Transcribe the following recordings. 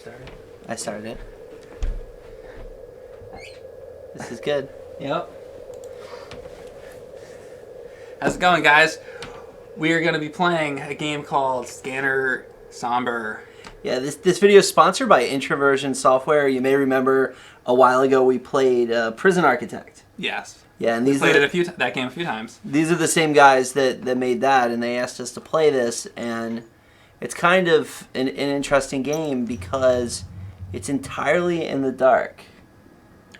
start it? I started it. This is good. Yep. How's it going, guys? We are going to be playing a game called Sombre. Yeah, this video is sponsored by Introversion Software. You may remember a while ago we played Prison Architect. Yes. Yeah, and we played that game a few times. These are the same guys that made that, and they asked us to play this, and it's kind of an interesting game because it's entirely in the dark.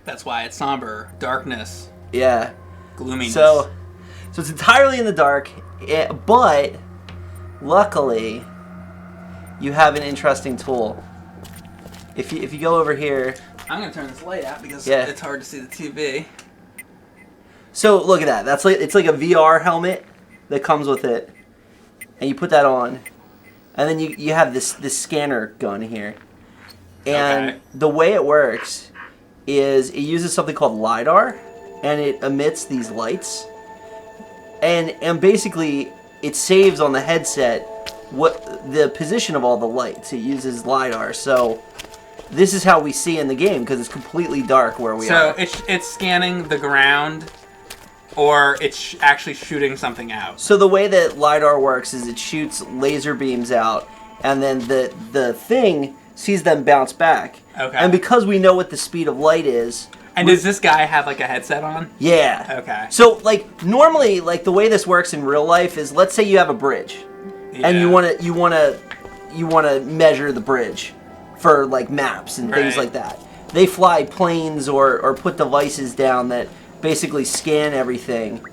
That's why it's somber. Darkness. Yeah. Gloominess. So it's entirely in the dark, but luckily you have an interesting tool. If you go over here, I'm gonna turn this light out because it's hard to see the TV. So look at that. It's like a VR helmet that comes with it, and you put that on, and then you have this scanner gun here, and the way it works is it uses something called LiDAR, and it emits these lights, and basically it saves on the headset what the position of all the lights. It uses LiDAR, so this is how we see in the game because it's completely dark where we are. So it's scanning the ground, or it's actually shooting something out. So the way that LiDAR works is it shoots laser beams out, and then the thing sees them bounce back. Okay. And because we know what the speed of light is... And does this guy have like a headset on? Yeah. Okay. So like normally, like the way this works in real life is, let's say you have a bridge, and you wanna measure the bridge for like maps and things like that. They fly planes or put devices down that basically scan everything.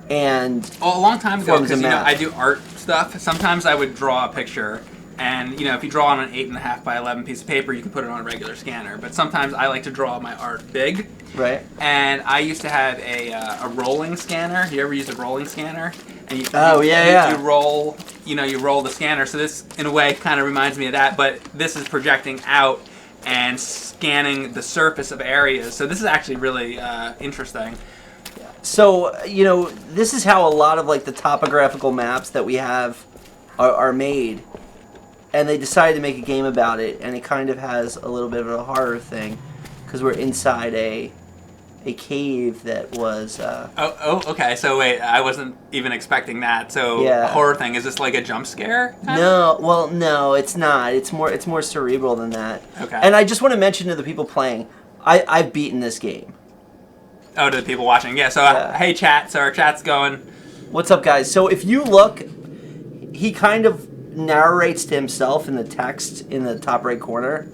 And a long time ago, because I do art stuff. Sometimes I would draw a picture, and if you draw on an 8.5 by 11 piece of paper, you can put it on a regular scanner. But sometimes I like to draw my art big. Right. And I used to have a rolling scanner. You ever use a rolling scanner? And you roll, you roll the scanner. So this, in a way, kind of reminds me of that. But this is projecting out and scanning the surface of areas. So this is actually really interesting. So, this is how a lot of like the topographical maps that we have are made. And they decided to make a game about it, and it kind of has a little bit of a horror thing because we're inside a cave that was okay. So wait, I wasn't even expecting that. So a horror thing, is this like a jump scare? No, it's not. It's more cerebral than that. Okay. And I just want to mention to the people playing, I've beaten this game. Oh, to the people watching. Yeah, so hey chat, so our chat's going. What's up, guys? So if you look, he kind of narrates to himself in the text in the top right corner,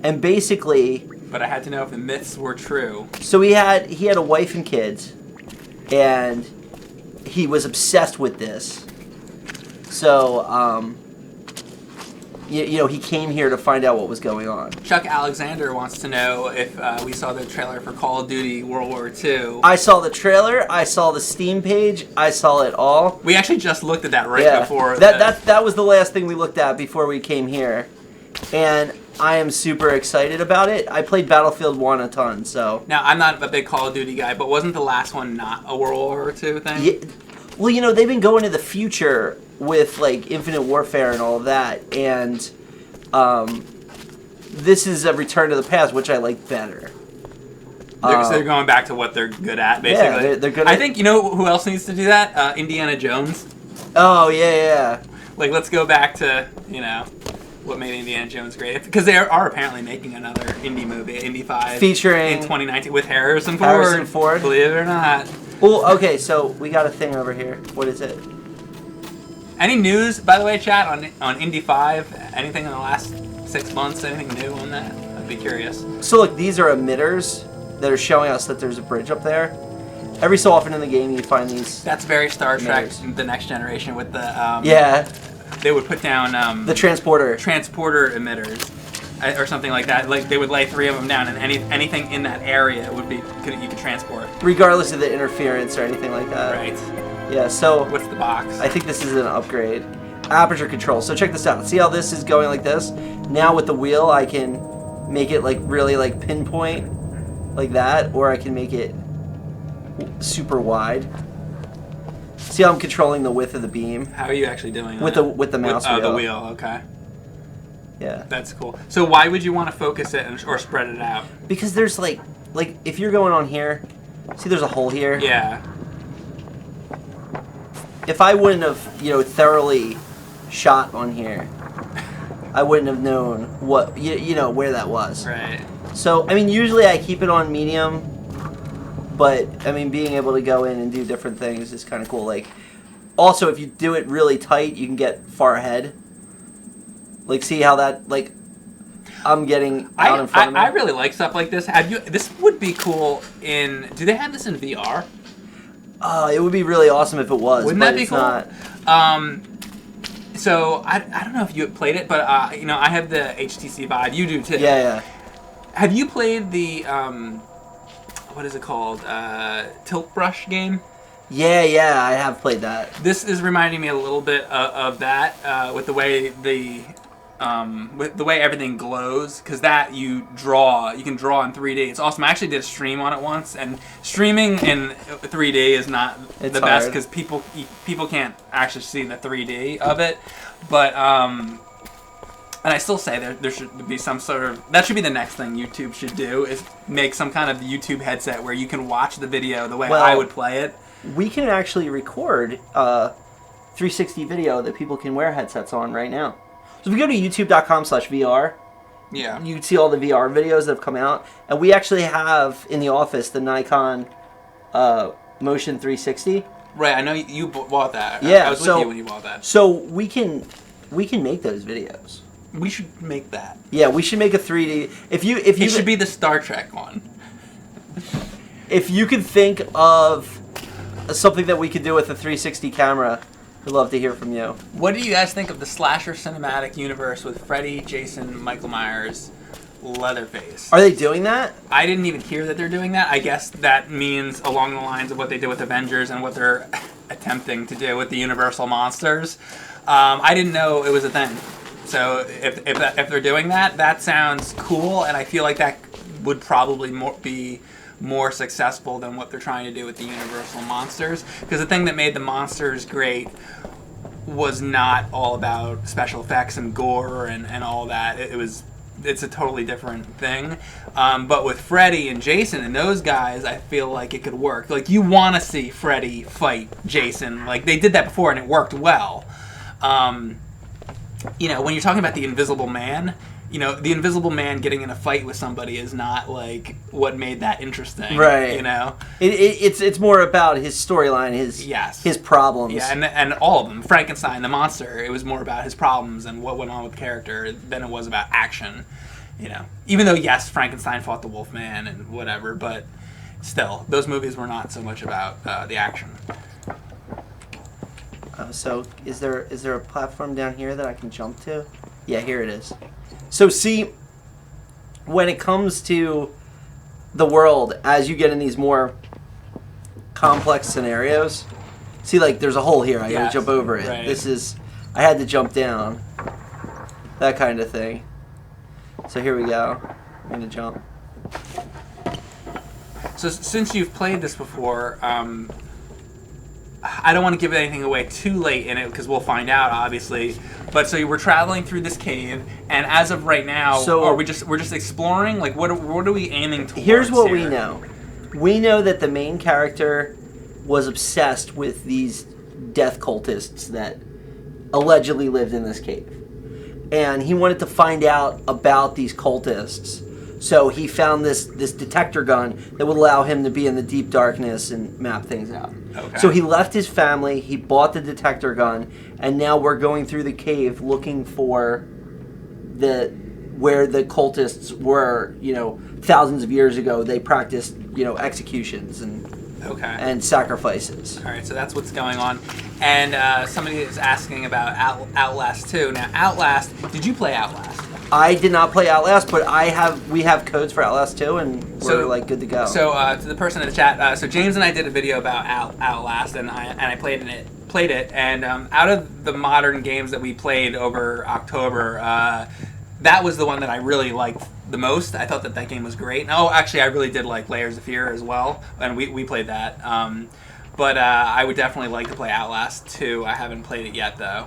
and basically... But I had to know if the myths were true. So he had a wife and kids, and he was obsessed with this. So, he came here to find out what was going on. Chuck Alexander wants to know if we saw the trailer for Call of Duty World War II. I saw the trailer. I saw the Steam page. I saw it all. We actually just looked at that before. That was the last thing we looked at before we came here, and I am super excited about it. I played Battlefield 1 a ton, so... Now, I'm not a big Call of Duty guy, but wasn't the last one not a World War II thing? Yeah. Well, they've been going to the future with, like, Infinite Warfare and all of that, and this is a return to the past, which I like better. So they're going back to what they're good at, basically. Yeah, they're good I think, who else needs to do that? Indiana Jones. Oh, yeah. Like, let's go back to, what made Indiana Jones great. Because they are apparently making another indie movie, Indy 5. Featuring... In 2019 with Harrison Ford. Believe it or not. Well, okay, so we got a thing over here. What is it? Any news, by the way, chat, on Indy 5? Anything in the last 6 months? Anything new on that? I'd be curious. So look, these are emitters that are showing us that there's a bridge up there. Every so often in the game you find these. That's very Star Trek, The Next Generation with the... They would put down... the transporter emitters. Or something like that. Like, they would lay 3 of them down, and anything in that area would be... You could transport. Regardless of the interference or anything like that. Right. Yeah, so... What's the box? I think this is an upgrade. Aperture control. So check this out. See how this is going like this? Now with the wheel, I can make it like really like pinpoint like that, or I can make it super wide. See how I'm controlling the width of the beam? How are you actually doing with that? With the mouse wheel. Oh, the wheel, okay. Yeah. That's cool. So why would you want to focus it or spread it out? Because there's like if you're going on here, see there's a hole here? Yeah. If I wouldn't have, thoroughly shot on here, I wouldn't have known what, where that was. Right. So, I mean, usually I keep it on medium, but, I mean, being able to go in and do different things is kind of cool. Like, also, if you do it really tight, you can get far ahead. Like, see how that, like, I'm getting out in front of me? I really like stuff like this. This would be cool in... Do they have this in VR? It would be really awesome if it was. Wouldn't that be cool? Not. So, I don't know if you played it, but, I have the HTC Vive. You do, too. Yeah. Have you played the, what is it called? Tilt Brush game? Yeah, I have played that. This is reminding me a little bit of that, with the way with the way everything glows, because that you can draw in 3D. It's awesome. I actually did a stream on it once, and streaming in 3D is not the best because people can't actually see the 3D of it. But and I still say there should be some sort of, that should be the next thing YouTube should do, is make some kind of YouTube headset where you can watch the video the way I would play it. We can actually record 360 video that people can wear headsets on right now. So if you go to youtube.com/VR, yeah, you can see all the VR videos that have come out. And we actually have in the office the Nikon Motion 360. Right, I know you bought that. Yeah, I was with you when you bought that. So we can make those videos. We should make that. Yeah, we should make a 3D. It should be the Star Trek one. If you could think of something that we could do with a 360 camera, we'd love to hear from you. What do you guys think of the slasher cinematic universe with Freddy, Jason, Michael Myers, Leatherface? Are they doing that? I didn't even hear that they're doing that. I guess that means along the lines of what they did with Avengers and what they're attempting to do with the Universal monsters. I didn't know it was a thing. So if they're doing that, that sounds cool, and I feel like that would probably be more successful than what they're trying to do with the Universal monsters. Because the thing that made the monsters great was not all about special effects and gore and all that. It's a totally different thing. But with Freddy and Jason and those guys, I feel like it could work. Like, you want to see Freddy fight Jason. Like, they did that before and it worked well. When you're talking about the Invisible Man, the Invisible Man getting in a fight with somebody is not like what made that interesting. Right. It's more about his storyline, his problems. Yeah, and all of them. Frankenstein, the monster, it was more about his problems and what went on with the character than it was about action. Even though, yes, Frankenstein fought the Wolfman and whatever, but still, those movies were not so much about the action. So is there a platform down here that I can jump to? Yeah, here it is. So see, when it comes to the world, as you get in these more complex scenarios, see, like, there's a hole here. I gotta jump over it. Right. I had to jump down. That kind of thing. So here we go. I'm gonna jump. So since you've played this before, I don't want to give anything away too late in it because we'll find out, obviously. But so we're traveling through this cave, and as of right now, we're just exploring. Like, what are we aiming towards? Here's what we know. We know that the main character was obsessed with these death cultists that allegedly lived in this cave, and he wanted to find out about these cultists. So he found this detector gun that would allow him to be in the deep darkness and map things out. Okay. So he left his family, he bought the detector gun, and now we're going through the cave looking for where the cultists were, thousands of years ago. They practiced, executions and sacrifices. All right, so that's what's going on. And somebody is asking about Outlast 2. Now, Outlast, did you play Outlast? I did not play Outlast, but we have codes for Outlast 2, and we're good to go. So to the person in the chat, so James and I did a video about Outlast, and I played it, and out of the modern games that we played over October, that was the one that I really liked the most. I thought that game was great. Oh, actually, I really did like Layers of Fear as well, and we played that. But I would definitely like to play Outlast 2. I haven't played it yet, though.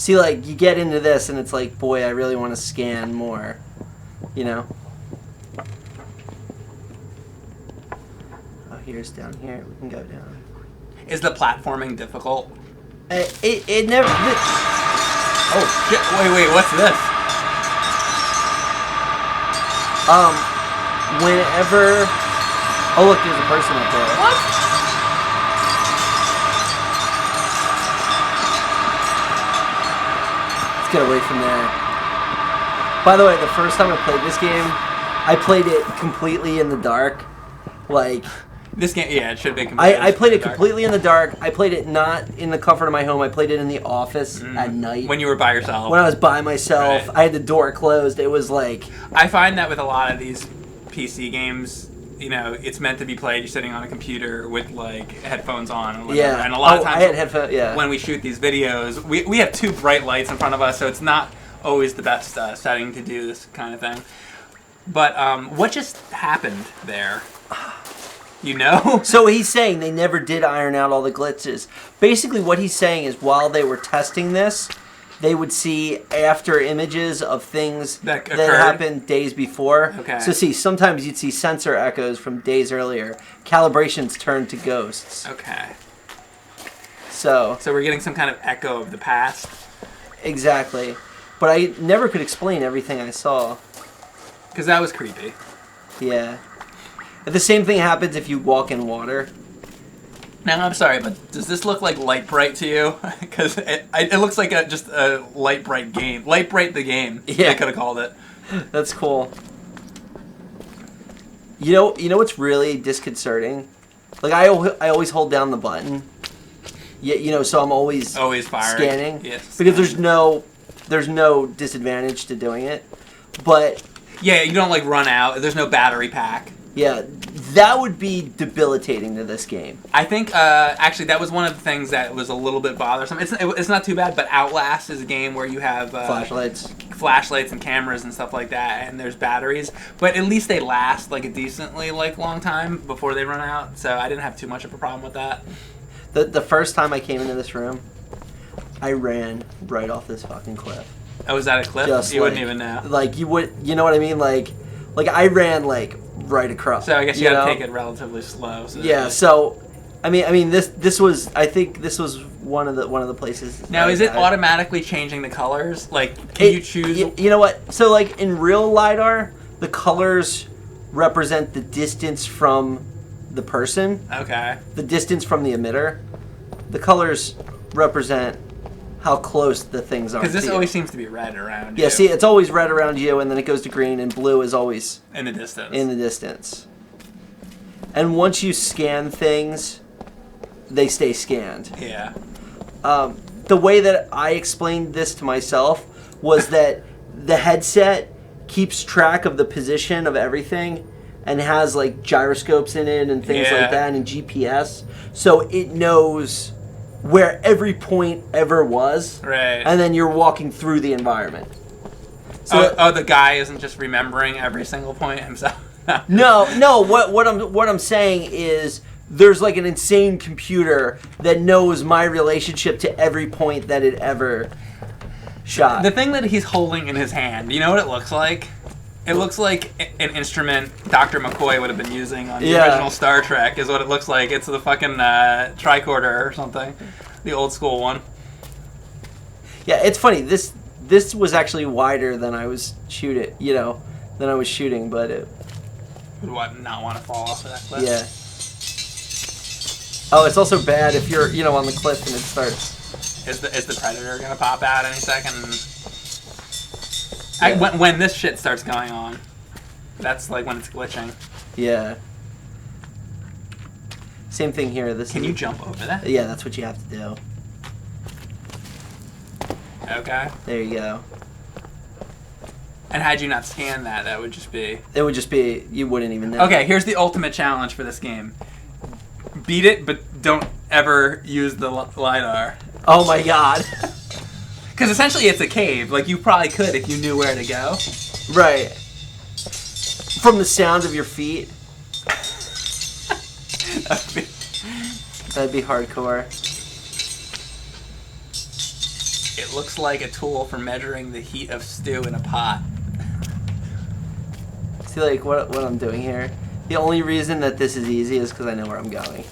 See, like, you get into this and it's like, boy, I really want to scan more. You know? Oh, here's down here. We can go down. Is the platforming difficult? It never... Oh, shit. Wait, what's this? Whenever... Oh, look, there's a person up there. What? Let's get away from there. By the way, the first time I played this game, I played it completely in the dark. Like... This game, yeah, it should be completely I played it completely in the dark. I played it not in the comfort of my home. I played it in the office at night. When you were by yourself. When I was by myself. Right. I had the door closed. It was like... I find that with a lot of these PC games, you know, it's meant to be played. You're sitting on a computer with, like, headphones on. And whatever. Yeah. And a lot of times I had headphones, yeah. when we shoot these videos, we have 2 bright lights in front of us, so it's not always the best setting to do this kind of thing. But what just happened there? You know? So he's saying they never did iron out all the glitches. Basically what he's saying is while they were testing this, they would see after images of things that happened days before. Okay. So see, sometimes you'd see sensor echoes from days earlier. Calibrations turned to ghosts. Okay. So we're getting some kind of echo of the past? Exactly. But I never could explain everything I saw. Because that was creepy. Yeah. The same thing happens if you walk in water. Now, I'm sorry, but does this look like Light Bright to you? Because it looks like just a Light Bright game. Light Bright the game. Yeah. They could have called it. That's cool. You know what's really disconcerting? Like, I always hold down the button. Yeah, you know, so I'm always firing. Scanning. Yes. Because there's no disadvantage to doing it. But... Yeah, you don't, like, run out. There's no battery pack. Yeah, that would be debilitating to this game. I think, actually, that was one of the things that was a little bit bothersome. It's not too bad, but Outlast is a game where you have... flashlights and cameras and stuff like that, and there's batteries. But at least they last, like, a decently, like, long time before they run out. So I didn't have too much of a problem with that. The first time I came into this room, I ran right off this fucking cliff. Oh, was that a cliff? You wouldn't even know. Like, you know what I mean? Like I ran, like... right across. So I guess you gotta take it relatively slow. So yeah. So, I mean, this was. I think this was one of the places. Now, is it automatically changing the colors? Like, can you choose? You know what? So, like in real LiDAR, the colors represent the distance from the person. Okay. The distance from the emitter. The colors represent how close the things are. Because this always seems to be red around you. Yeah, see, it's always red around you, and then it goes to green, and blue is always... in the distance. In the distance. And once you scan things, they stay scanned. Yeah. The way that I explained this to myself was that the headset keeps track of the position of everything and has, like, gyroscopes in it and things like that, and GPS. So it knows... where every point ever was, right? And then you're walking through the environment. So the guy isn't just remembering every single point himself. no. What I'm saying is there's like an insane computer that knows my relationship to every point that it ever shot. The thing that he's holding in his hand, you know what it looks like? It looks like an instrument Dr. McCoy would have been using on the original Star Trek, is what it looks like. It's the fucking tricorder or something. The old school one. Yeah, it's funny. This was actually wider than I was shooting, but it... Would not want to fall off of that cliff? Yeah. Oh, it's also bad if you're, on the cliff and it starts... Is the predator going to pop out any second? When this shit starts going on, that's like when it's glitching. Yeah. Same thing here. Can you jump over that? Yeah, that's what you have to do. Okay. There you go. And had you not scanned that, that would just be... It would just be... You wouldn't even know. Okay, here's the ultimate challenge for this game. Beat it, but don't ever use the LiDAR. Oh my god. Because essentially it's a cave. Like, you probably could if you knew where to go. Right. From the sound of your feet. That'd be hardcore. It looks like a tool for measuring the heat of stew in a pot. See, like, what I'm doing here? The only reason that this is easy is because I know where I'm going.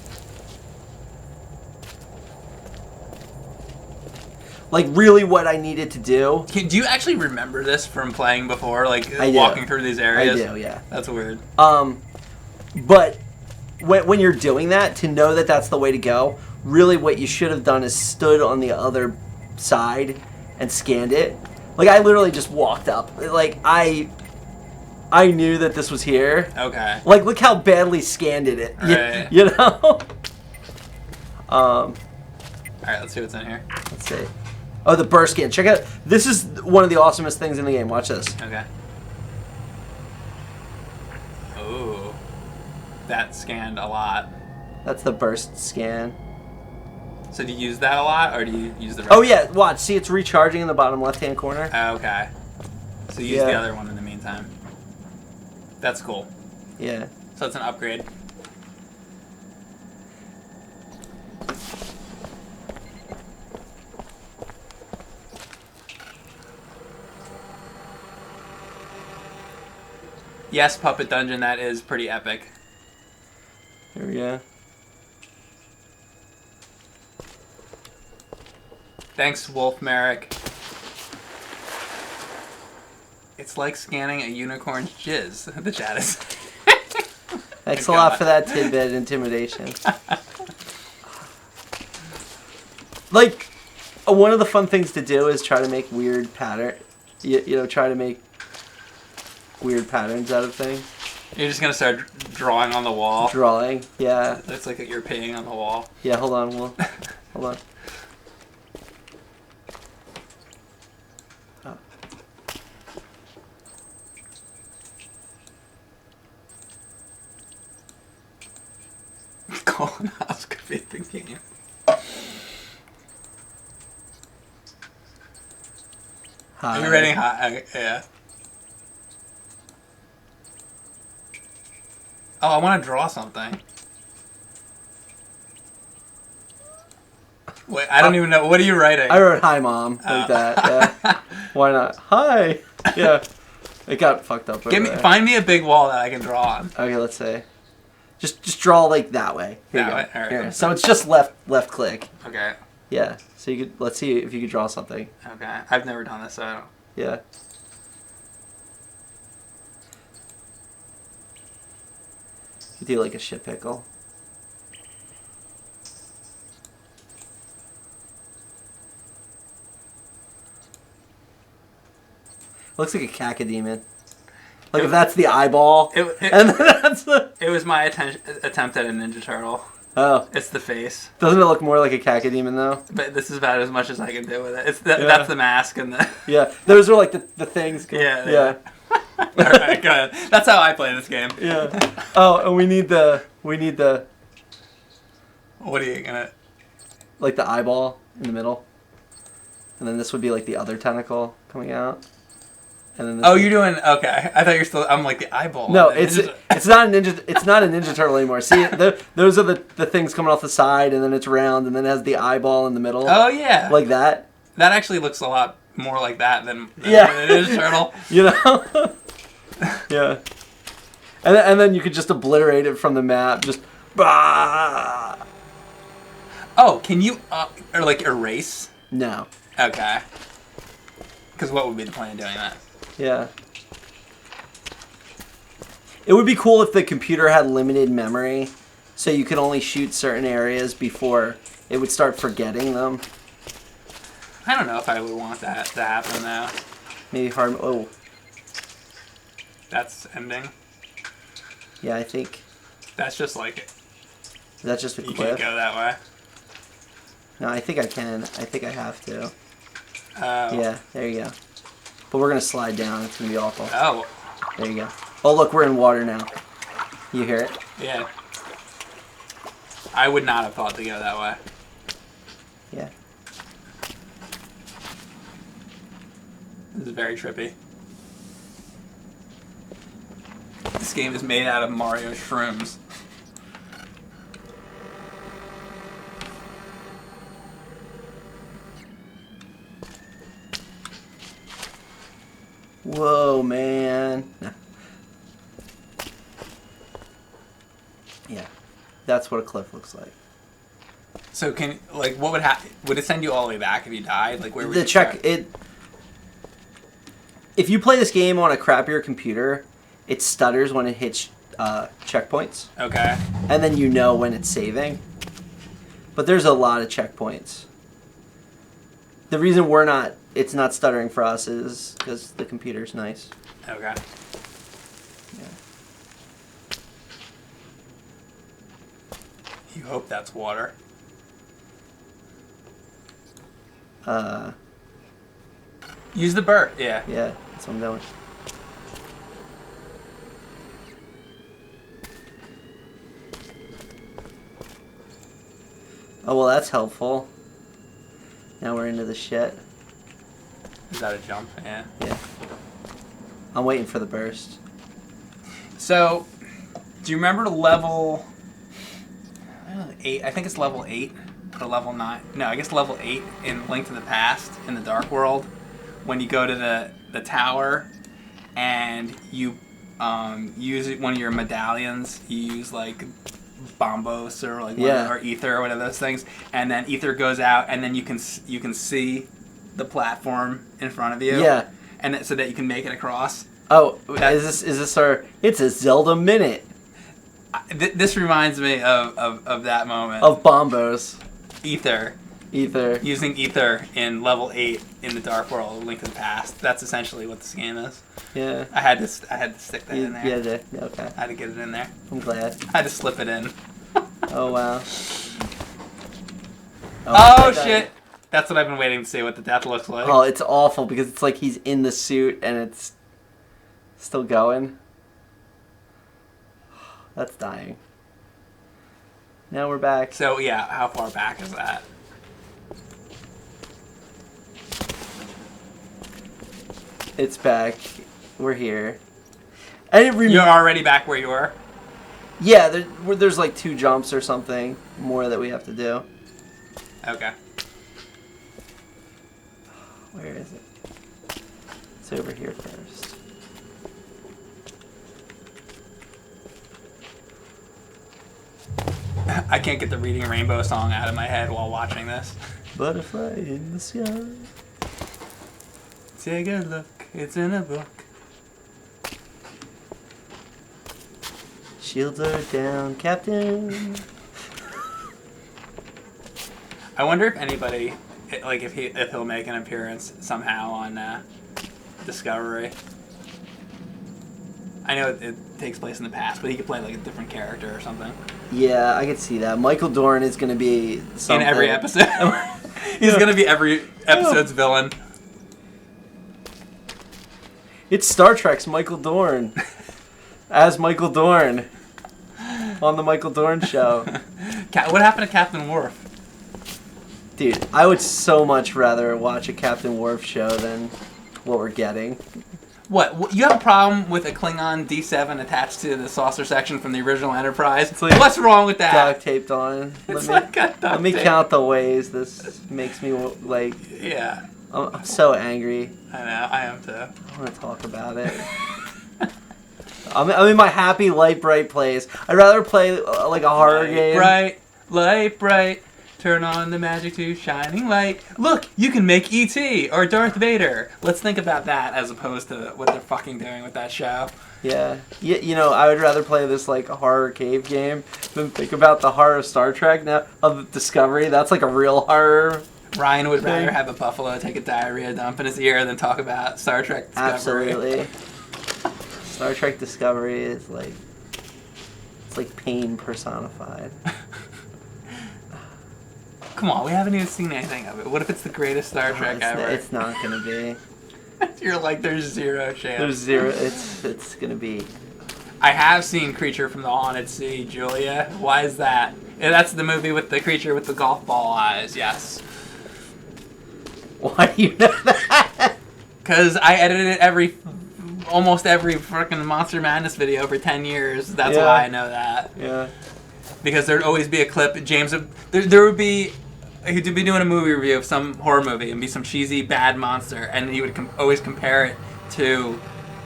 Like, really what I needed to do... Do you actually remember this from playing before? Like, I walking do. through these areas? I do, yeah. That's weird. But when you're doing that, to know that that's the way to go, really what you should have done is stood on the other side and scanned it. Like, I literally just walked up. Like, I knew that this was here. Okay. Like, look how badly scanned it. Right. You know? Alright, let's see what's in here. Let's see. Oh, the burst scan. Check out. This is one of the awesomest things in the game. Watch this. Okay. Ooh. That scanned a lot. That's the burst scan. So do you use that a lot, or do you use the... Oh, yeah. Watch. See, it's recharging in the bottom left-hand corner. Okay. So use the other one in the meantime. That's cool. Yeah. So it's an upgrade. Yes, Puppet Dungeon, that is pretty epic. Here we go. Thanks, Wolf Merrick. It's like scanning a unicorn's jizz. The chat is. Thanks a lot for that tidbit, intimidation. Like, one of the fun things to do is try to make weird pattern. You know, try to make weird patterns out of things. You're just gonna start drawing on the wall. Drawing, yeah. Looks like you're peeing on the wall. Yeah, hold on, Will. Hold on. Oh. Colonoscopy the game. Hi. Are you reading hot? Yeah. Oh, I want to draw something. Wait, I don't even know. What are you writing? I wrote "Hi, Mom" like that. Yeah. Why not? Hi. Yeah. It got fucked up. Find me a big wall that I can draw on. Okay, let's see. Just draw like that way. Here you go. Way? All right. Here. So it's just left click. Okay. Yeah. So you could let's see if you could draw something. Okay. I've never done this, so I don't. Yeah. You do like a shit pickle. Looks like a cacodemon. Like if that's the eyeball, and then that's the... It was my attempt at a Ninja Turtle. Oh. It's the face. Doesn't it look more like a cacodemon though? But this is about as much as I can do with it. That's the mask and the... Yeah, those are like the things. Yeah. Alright, go ahead. That's how I play this game. Yeah. Oh, and we need the... What are you gonna... Like the eyeball in the middle. And then this would be like the other tentacle coming out. And then this you're doing... Okay. I thought you're still... I'm like the eyeball. No, it's not a Ninja Turtle anymore. See, those are the things coming off the side, and then it's round, and then it has the eyeball in the middle. Oh, yeah. Like that. That actually looks a lot more like that than a Ninja Turtle. You know? Yeah. And then you could just obliterate it from the map. Just... Bah! Oh, can you... or like erase? No. Okay. Because what would be the point of doing that? Yeah. It would be cool if the computer had limited memory, so you could only shoot certain areas before it would start forgetting them. I don't know if I would want that to happen, though. Maybe hard... Oh. That's ending. Yeah, I think... That's just like... Is that just a cliff? You can't go that way. No, I think I can. I think I have to. Oh. Yeah, there you go. But we're going to slide down. It's going to be awful. Oh. There you go. Oh, look, we're in water now. You hear it? Yeah. I would not have thought to go that way. Yeah. This is very trippy. This game is made out of Mario shrooms. Whoa, man. Yeah, that's what a cliff looks like. So what would happen? Would it send you all the way back if you died? Like where would the you check start? it? If you play this game on a crappier computer, it stutters when it hits checkpoints. Okay. And then you know when it's saving. But there's a lot of checkpoints. The reason it's not stuttering for us is because the computer's nice. Okay. Yeah. You hope that's water. Use the bird. Yeah. Yeah, that's what I'm doing. Oh, well, that's helpful. Now we're into the shit. Is that a jump? Yeah. Yeah. I'm waiting for the burst. So, do you remember level 8? I think it's level 8 or level 9. No, I guess level 8 in Link to the Past in the Dark World. When you go to the tower and you use one of your medallions, you use like bombos or like or ether or one of those things, and then ether goes out, and then you can see the platform in front of you. Yeah, and so that you can make it across. Oh, is this our? It's a Zelda minute. This reminds me of that moment of bombos. Ether. Using ether in level 8 in the Dark World of Link to the Past. That's essentially what this game is. Yeah. I had to stick that in there. Yeah, okay. I had to get it in there. I'm glad. I had to slip it in. Oh, wow. Oh shit! That's what I've been waiting to see what the death looks like. Oh, it's awful because it's like he's in the suit and it's still going. That's dying. Now we're back. So, yeah, how far back is that? It's back. We're here. You're already back where you were? Yeah, there's like 2 jumps or something more that we have to do. Okay. Where is it? It's over here first. I can't get the Reading Rainbow song out of my head while watching this. Butterfly in the sky. Take a look, it's in a book. Shields are down, Captain. I wonder if anybody, like if he'll make an appearance somehow on Discovery. I know it takes place in the past, but he could play like a different character or something. Yeah, I could see that. Michael Dorn is going to be something. In every episode. He's going to be every episode's villain. It's Star Trek's Michael Dorn. As Michael Dorn. On the Michael Dorn Show. What happened to Captain Worf? Dude, I would so much rather watch a Captain Worf show than what we're getting. What? You have a problem with a Klingon D7 attached to the saucer section from the original Enterprise? It's like what's wrong with that? Duct taped on. Let me count the ways this makes me like. Yeah. I'm so angry. I know. I am too. I want to talk about it. I'm in my happy light bright place. I'd rather play like a horror game. Light bright. Turn on the magic to shining light. Look, you can make E.T. or Darth Vader. Let's think about that as opposed to what they're fucking doing with that show. Yeah. You know, I would rather play this like horror cave game than think about the horror of Star Trek now of Discovery. That's like a real horror. Ryan would rather have a buffalo take a diarrhea dump in his ear than talk about Star Trek Discovery. Absolutely. Star Trek Discovery is like, it's like pain personified. Come on, we haven't even seen anything of it. What if it's the greatest Star Trek ever? It's not gonna be. You're like, there's zero chance. There's zero. It's gonna be. I have seen Creature from the Haunted Sea, Julia. Why is that? Yeah, that's the movie with the creature with the golf ball eyes. Yes. Why do you know that? Because I edited almost every freaking Monster Madness video for 10 years. That's why I know that. Yeah. Because there'd always be a clip. There would be. He'd be doing a movie review of some horror movie and be some cheesy bad monster, and he would always compare it to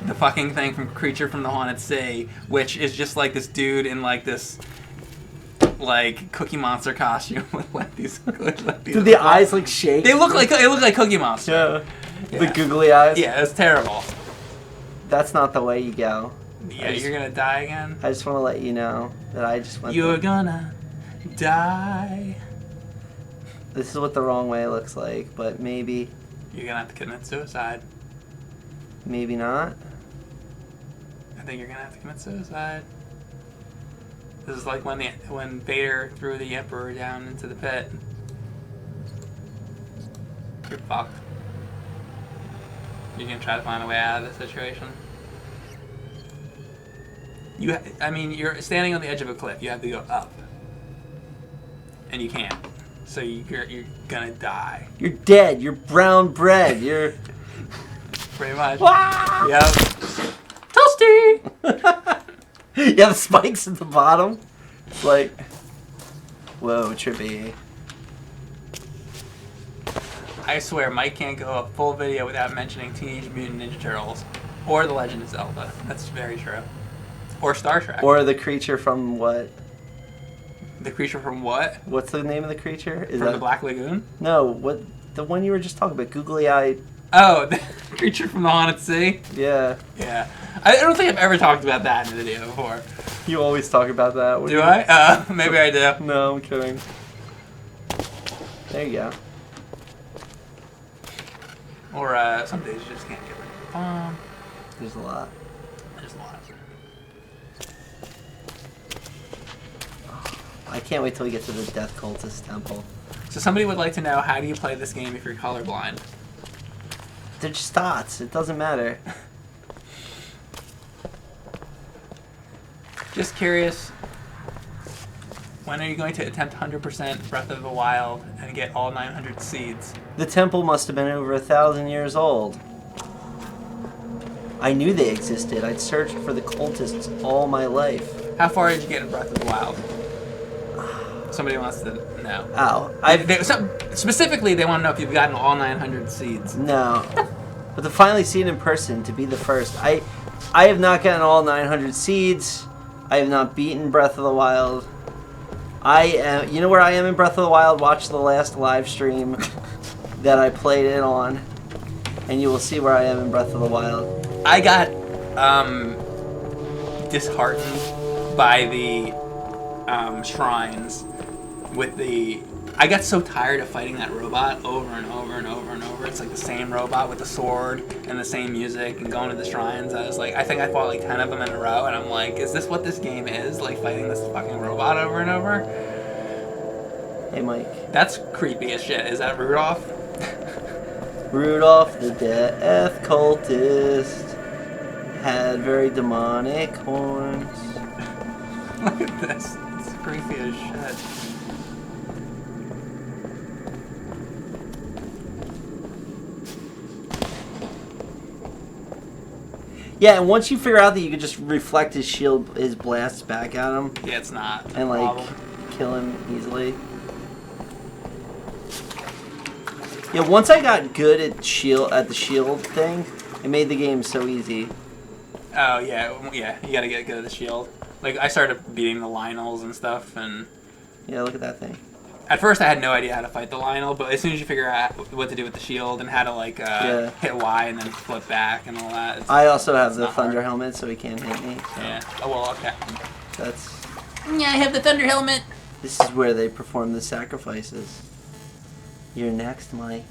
the fucking thing from Creature from the Haunted Sea, which is just like this dude in like this like Cookie Monster costume with like these. Do the eyes like shake? They look like Cookie Monster. Yeah. The googly eyes. Yeah, it's terrible. That's not the way you go. Yeah, you're gonna die again. I just want to let you know that I just went. You're gonna die. This is what the wrong way looks like, but maybe. You're gonna have to commit suicide. Maybe not. I think you're gonna have to commit suicide. This is like when Vader threw the Emperor down into the pit. You're fucked. You're gonna try to find a way out of the situation. I mean, you're standing on the edge of a cliff. You have to go up, and you can't. So you're gonna die. You're dead. You're brown bread. You're pretty much. Wah! Yep. Toasty. Yeah, the spikes at the bottom. It's like, whoa, trippy. I swear, Mike can't go a full video without mentioning Teenage Mutant Ninja Turtles or The Legend of Zelda. That's very true. Or Star Trek. Or the creature from what? The creature from what? What's the name of the creature? From the Black Lagoon? No, what? The one you were just talking about, googly-eyed. Oh, the creature from the Haunted Sea? Yeah. Yeah. I don't think I've ever talked about that in a video before. You always talk about that. Do I? Maybe I do. No, I'm kidding. There you go. Or some days you just can't get rid of the bomb. There's a lot. There's a lot. I can't wait till we get to the Death Cultist Temple. So somebody would like to know, how do you play this game if you're colorblind? They're just dots. It doesn't matter. Just curious, when are you going to attempt 100% Breath of the Wild and get all 900 seeds? The temple must have been over 1,000 years old. I knew they existed. I'd searched for the cultists all my life. How far did you get in Breath of the Wild? Somebody wants to know. Oh, specifically, they want to know if you've gotten all 900 seeds. No. But to finally see it in person, to be the first. I have not gotten all 900 seeds. I have not beaten Breath of the Wild. You know where I am in Breath of the Wild? Watch the last live stream that I played it on, and you will see where I am in Breath of the Wild. I got disheartened by the shrines with the... I got so tired of fighting that robot over and over and over and over. It's like the same robot with the sword and the same music and going to the shrines. I was like, I think I fought like 10 of them in a row, and I'm like, is this what this game is? Like fighting this fucking robot over and over? Hey, Mike. That's creepy as shit. Is that Rudolph? Rudolph the Death Cultist had very demonic horns. Look at this. It's creepy as shit. Yeah, and once you figure out that you can just reflect his shield, his blasts back at him. Yeah, it's not. And like kill him easily. Yeah, once I got good at the shield thing, it made the game so easy. Oh yeah, you gotta get good at the shield. Like I started beating the Lionels and stuff, and yeah, look at that thing. At first, I had no idea how to fight the Lionel, but as soon as you figure out what to do with the shield and how to like hit Y and then flip back and all that. I also have the Thunder Helmet, so he can't hit me. So. Yeah. Oh well, okay. Yeah, I have the Thunder Helmet. This is where they perform the sacrifices. You're next, Mike.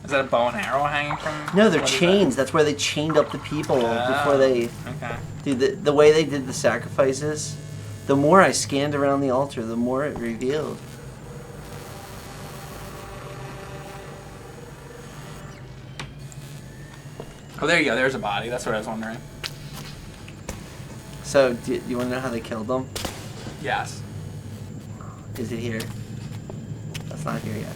Is that a bow and arrow hanging from? No, they're chains. That's where they chained up the people before they. Okay. Dude, the way they did the sacrifices, the more I scanned around the altar, the more it revealed. Oh, there you go. There's a body. That's what I was wondering. So, do you want to know how they killed them? Yes. Is it here? That's not here yet.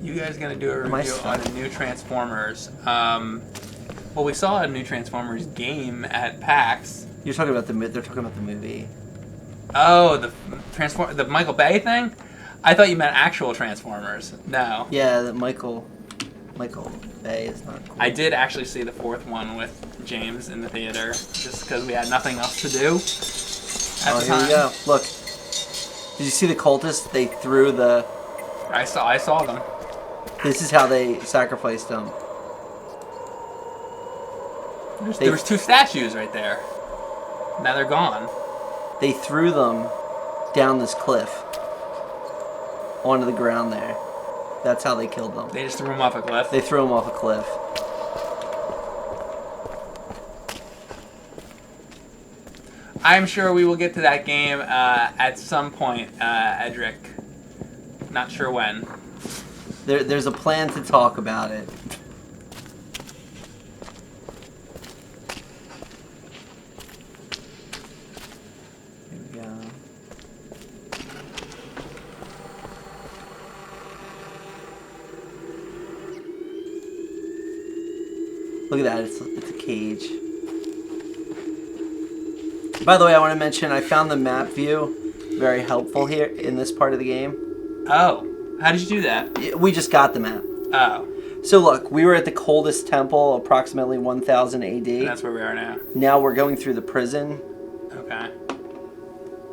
You guys gonna do a review on the new Transformers? Well, we saw a new Transformers game at PAX. You're talking about they're talking about the movie. Oh, the Michael Bay thing? I thought you meant actual Transformers. No. Yeah, that Michael Bay is not cool. I did actually see the fourth one with James in the theater, just because we had nothing else to do at the time. Here we go. Look. Did you see the cultists? They threw the... I saw them. This is how they sacrificed them. There was 2 statues right there. Now they're gone. They threw them down this cliff onto the ground there. That's how they killed them. They just threw them off a cliff? They threw them off a cliff. I'm sure we will get to that game at some point, Edric. Not sure when. There's a plan to talk about it. Here we go. Look at that, it's a cage. By the way, I want to mention I found the map view very helpful here in this part of the game. Oh, how did you do that? We just got the map. Oh. So look, we were at the coldest temple, approximately 1000 AD. And that's where we are now. Now we're going through the prison. Okay.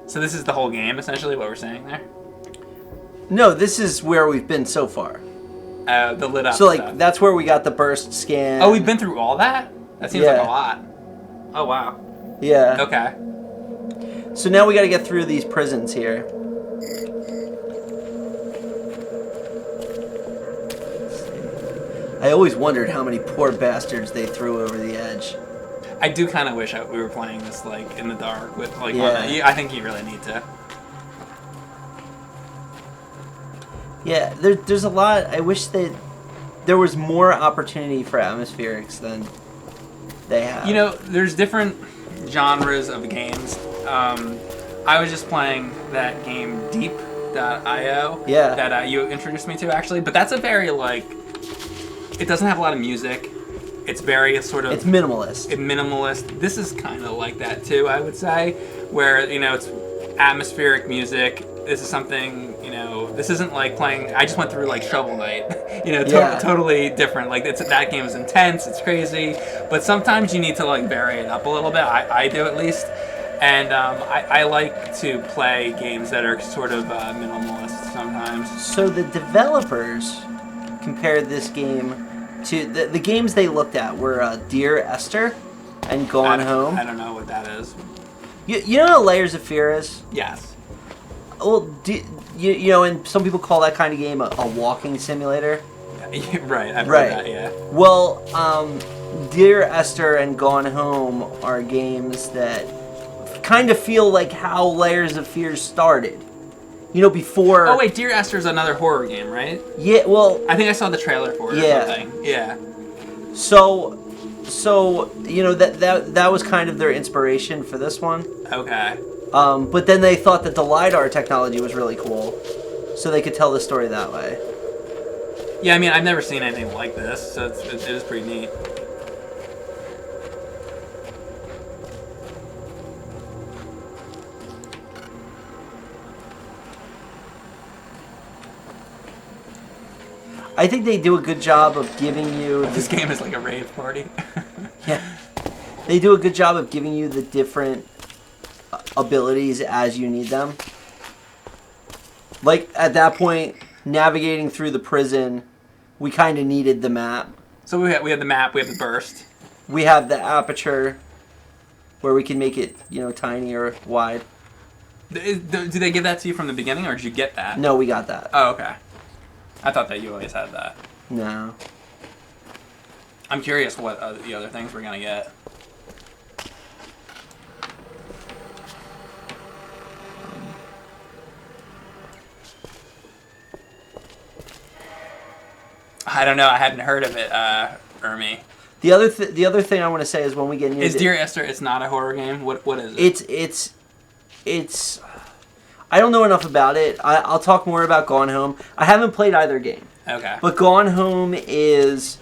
So this is the whole game, essentially, what we're saying there? No, this is where we've been so far. The lit up So like, stuff. that's where we got the burst scan. Oh, we've been through all that? That seems like a lot. Oh, wow. Yeah. Okay. So now we got to get through these prisons here. I always wondered how many poor bastards they threw over the edge. I do kind of wish we were playing this like in the dark with like. Yeah. I think you really need to. Yeah, there's a lot. I wish that there was more opportunity for atmospherics than they have. You know, there's different genres of games. I was just playing that game Deep.io. Yeah. That you introduced me to actually, but that's a very like. It doesn't have a lot of music. It's very sort of... It's minimalist. Minimalist. This is kind of like that too, I would say. Where, you know, it's atmospheric music. This is something, you know... This isn't like playing... I just went through like Shovel Knight. You know, totally different. Like, that game is intense. It's crazy. But sometimes you need to like vary it up a little bit. I do at least. And I like to play games that are sort of minimalist sometimes. So the developers compared this game to the games they looked at were Dear Esther and Gone Home. I don't know what that is. You know what Layers of Fear is? Yes. Well, you know, and some people call that kind of game a walking simulator. Right, I've heard that, yeah. Well, Dear Esther and Gone Home are games that kind of feel like how Layers of Fear started. You know, before... Oh, wait, Dear Esther's another horror game, right? Yeah, well... I think I saw the trailer for it or something. Yeah. So, you know, that was kind of their inspiration for this one. Okay. But then they thought that the LiDAR technology was really cool, so they could tell the story that way. Yeah, I mean, I've never seen anything like this, so it is pretty neat. I think they do a good job of giving you... This game is like a rave party. Yeah. They do a good job of giving you the different abilities as you need them. Like, at that point, navigating through the prison, we kind of needed the map. So we have the map, we have the burst. We have the aperture, where we can make it, you know, tiny or wide. Do they give that to you from the beginning, or did you get that? No, we got that. Oh, okay. I thought that you always had that. No. I'm curious what the other things we're going to get. I don't know. I hadn't heard of it, Ermi. The other thing I want to say is when we get near... Is Dear Esther, it's not a horror game? What is it? It's... I don't know enough about it. I'll talk more about Gone Home. I haven't played either game. Okay. But Gone Home is...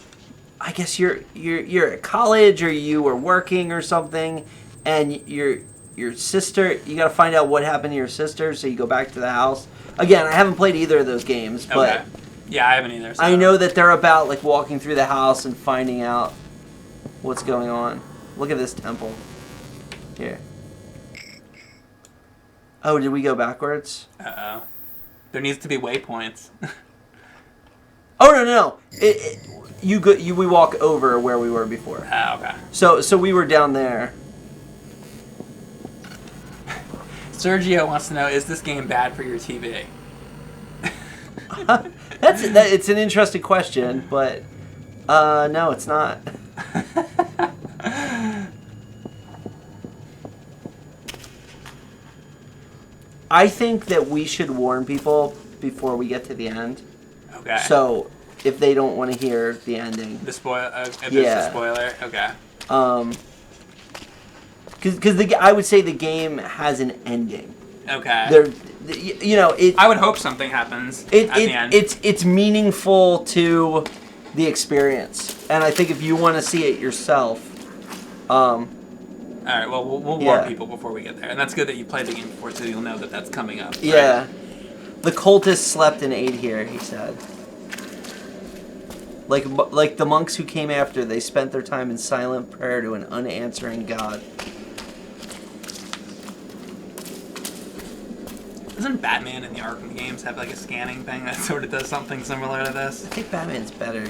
I guess you're at college or you were working or something, and your sister. You got to find out what happened to your sister, so you go back to the house. Again, I haven't played either of those games, but Okay. Yeah, I haven't either. So. I know that they're about like walking through the house and finding out what's going on. Look at this temple. Here. Oh, did we go backwards? Uh-oh. There needs to be waypoints. Oh, no. We walk over where we were before. Oh, okay. So we were down there. Sergio wants to know, is this game bad for your TV? It's an interesting question, but no, it's not. I think that we should warn people before we get to the end. Okay. So if they don't want to hear the ending, If it's Yeah. a spoiler, okay. because I would say the game has an ending. Okay. I would hope something happens at the end. It's meaningful to the experience, and I think if you want to see it yourself, all right. Well, we'll warn people before we get there, and that's good that you played the game before, so you'll know that that's coming up. Right? Yeah. The cultists slept and ate here, he said. Like the monks who came after, they spent their time in silent prayer to an unanswering God. Doesn't Batman in the Arkham games have like a scanning thing that sort of does something similar to this? I think Batman's better.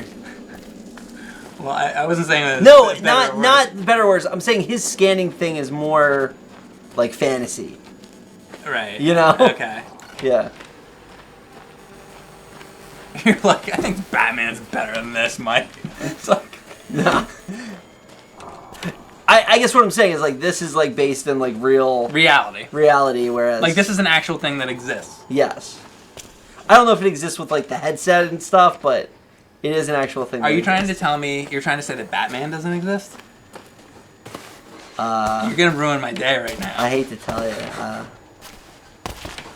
Well, I wasn't saying that. No, it's better or worse. not better or worse. I'm saying his scanning thing is more like fantasy. Right. You know? Okay. Yeah. You're like, I think Batman's better than this, Mike. It's like, Nah. I guess what I'm saying is like this is like based in like reality, whereas like this is an actual thing that exists. Yes. I don't know if it exists with like the headset and stuff, but it is an actual thing. Are you trying to tell me you're trying to say that Batman doesn't exist? You're gonna ruin my day right now. I hate to tell you. I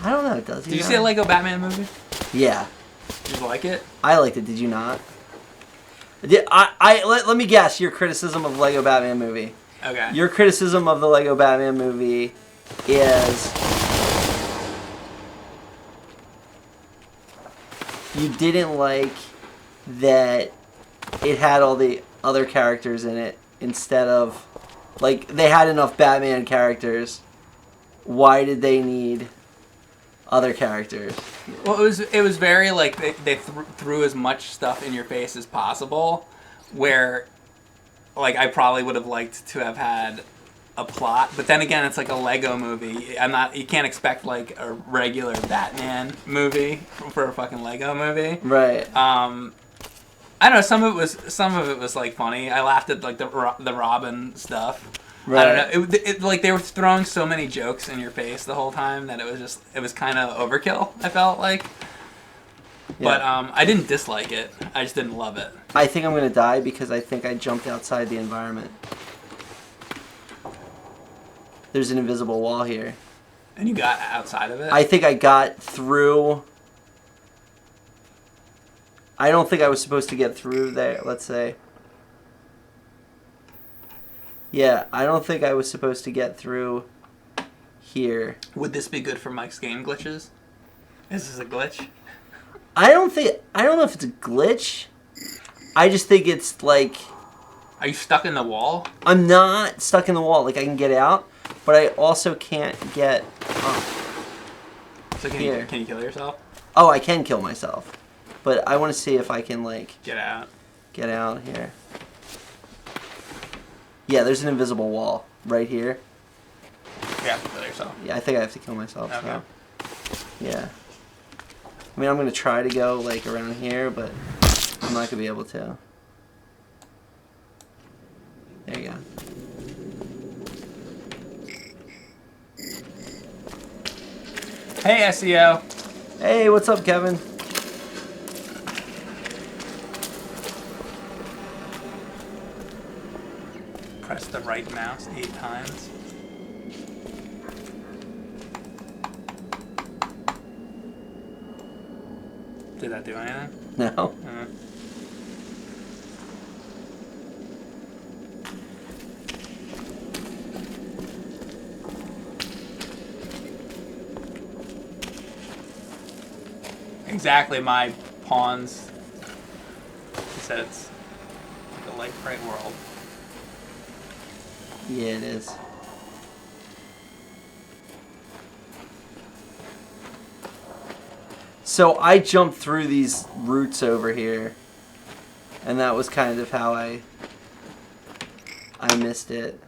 don't know. Does he? Did you see a Lego Batman movie? Yeah. Did you like it? I liked it. Did you not? Let me guess. Your criticism of the Lego Batman movie. Okay. Your criticism of the Lego Batman movie is you didn't like that it had all the other characters in it instead of like they had enough Batman characters. Why did they need other characters? Well, it was very like they threw as much stuff in your face as possible, where like I probably would have liked to have had a plot, but then again, it's like a Lego movie. You can't expect like a regular Batman movie for a fucking Lego movie. Right. I don't know. Some of it was like funny. I laughed at like the Robin stuff. Right. I don't know. It like they were throwing so many jokes in your face the whole time that it was kind of overkill. I felt like. Yeah. But I didn't dislike it. I just didn't love it. I think I'm gonna die because I think I jumped outside the environment. There's an invisible wall here. And you got outside of it? I think I got through. I don't think I was supposed to get through there, let's say. Yeah, I don't think I was supposed to get through here. Would this be good for Mike's game glitches? Is this a glitch? I don't know if it's a glitch. I just think it's like Are you stuck in the wall? I'm not stuck in the wall. Like I can get out, but I also can't get up. So can you kill yourself? Oh, I can kill myself. But I want to see if I can like Get out here. Yeah, there's an invisible wall right here. You have to kill yourself. Yeah, I think I have to kill myself. Okay. So. Yeah. I mean, I'm gonna try to go like around here, but I'm not gonna be able to. There you go. Hey, SEO. Hey, what's up, Kevin? Press the right mouse 8 times. Did that do anything? No. exactly my pawns. He said it's like a light-bright world. Yeah, it is. So I jumped through these roots over here, and that was kind of how I missed it.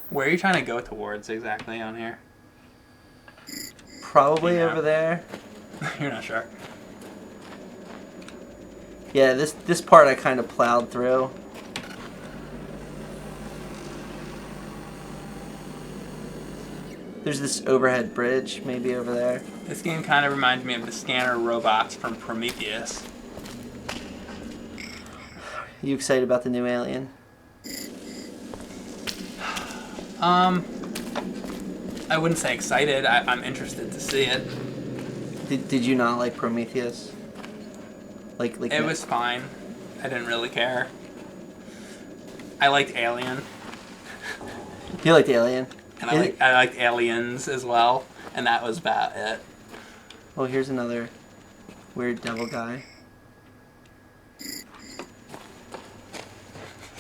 Where are you trying to go towards exactly on here? Probably over there. You're not sure. Yeah, this part I kind of plowed through. There's this overhead bridge, maybe over there. This game kind of reminds me of the scanner robots from Prometheus. You excited about the new Alien? I wouldn't say excited. I'm interested to see it. Did you not like Prometheus? Like it was fine. I didn't really care. I liked Alien. You liked Alien? And I liked Aliens as well, and that was about it. Oh, here's another weird devil guy.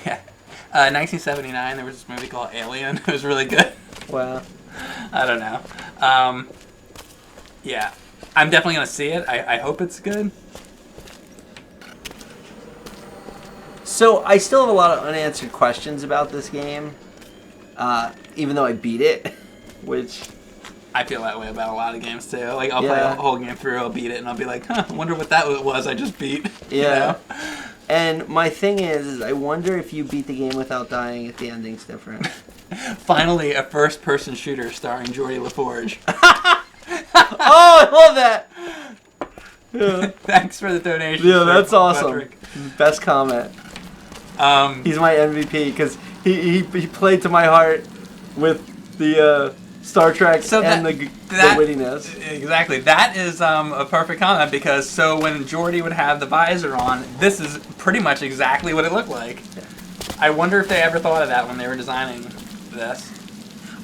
Yeah. 1979, there was this movie called Alien. It was really good. Wow. I don't know. Yeah. I'm definitely going to see it. I hope it's good. So, I still have a lot of unanswered questions about this game. Even though I beat it, which... I feel that way about a lot of games, too. Like, I'll play a whole game through, I'll beat it, and I'll be like, huh, I wonder what that was I just beat. Yeah. You know? And my thing is I wonder if you beat the game without dying if the ending's different. Finally, a first-person shooter starring Geordie LaForge. Oh, I love that! Yeah. Thanks for the donation. Yeah, that's awesome. Patrick. Best comment. He's my MVP because he played to my heart with the Star Trek and the wittiness. Exactly. That is a perfect comment because so when Geordie would have the visor on, this is pretty much exactly what it looked like. Yeah. I wonder if they ever thought of that when they were designing this.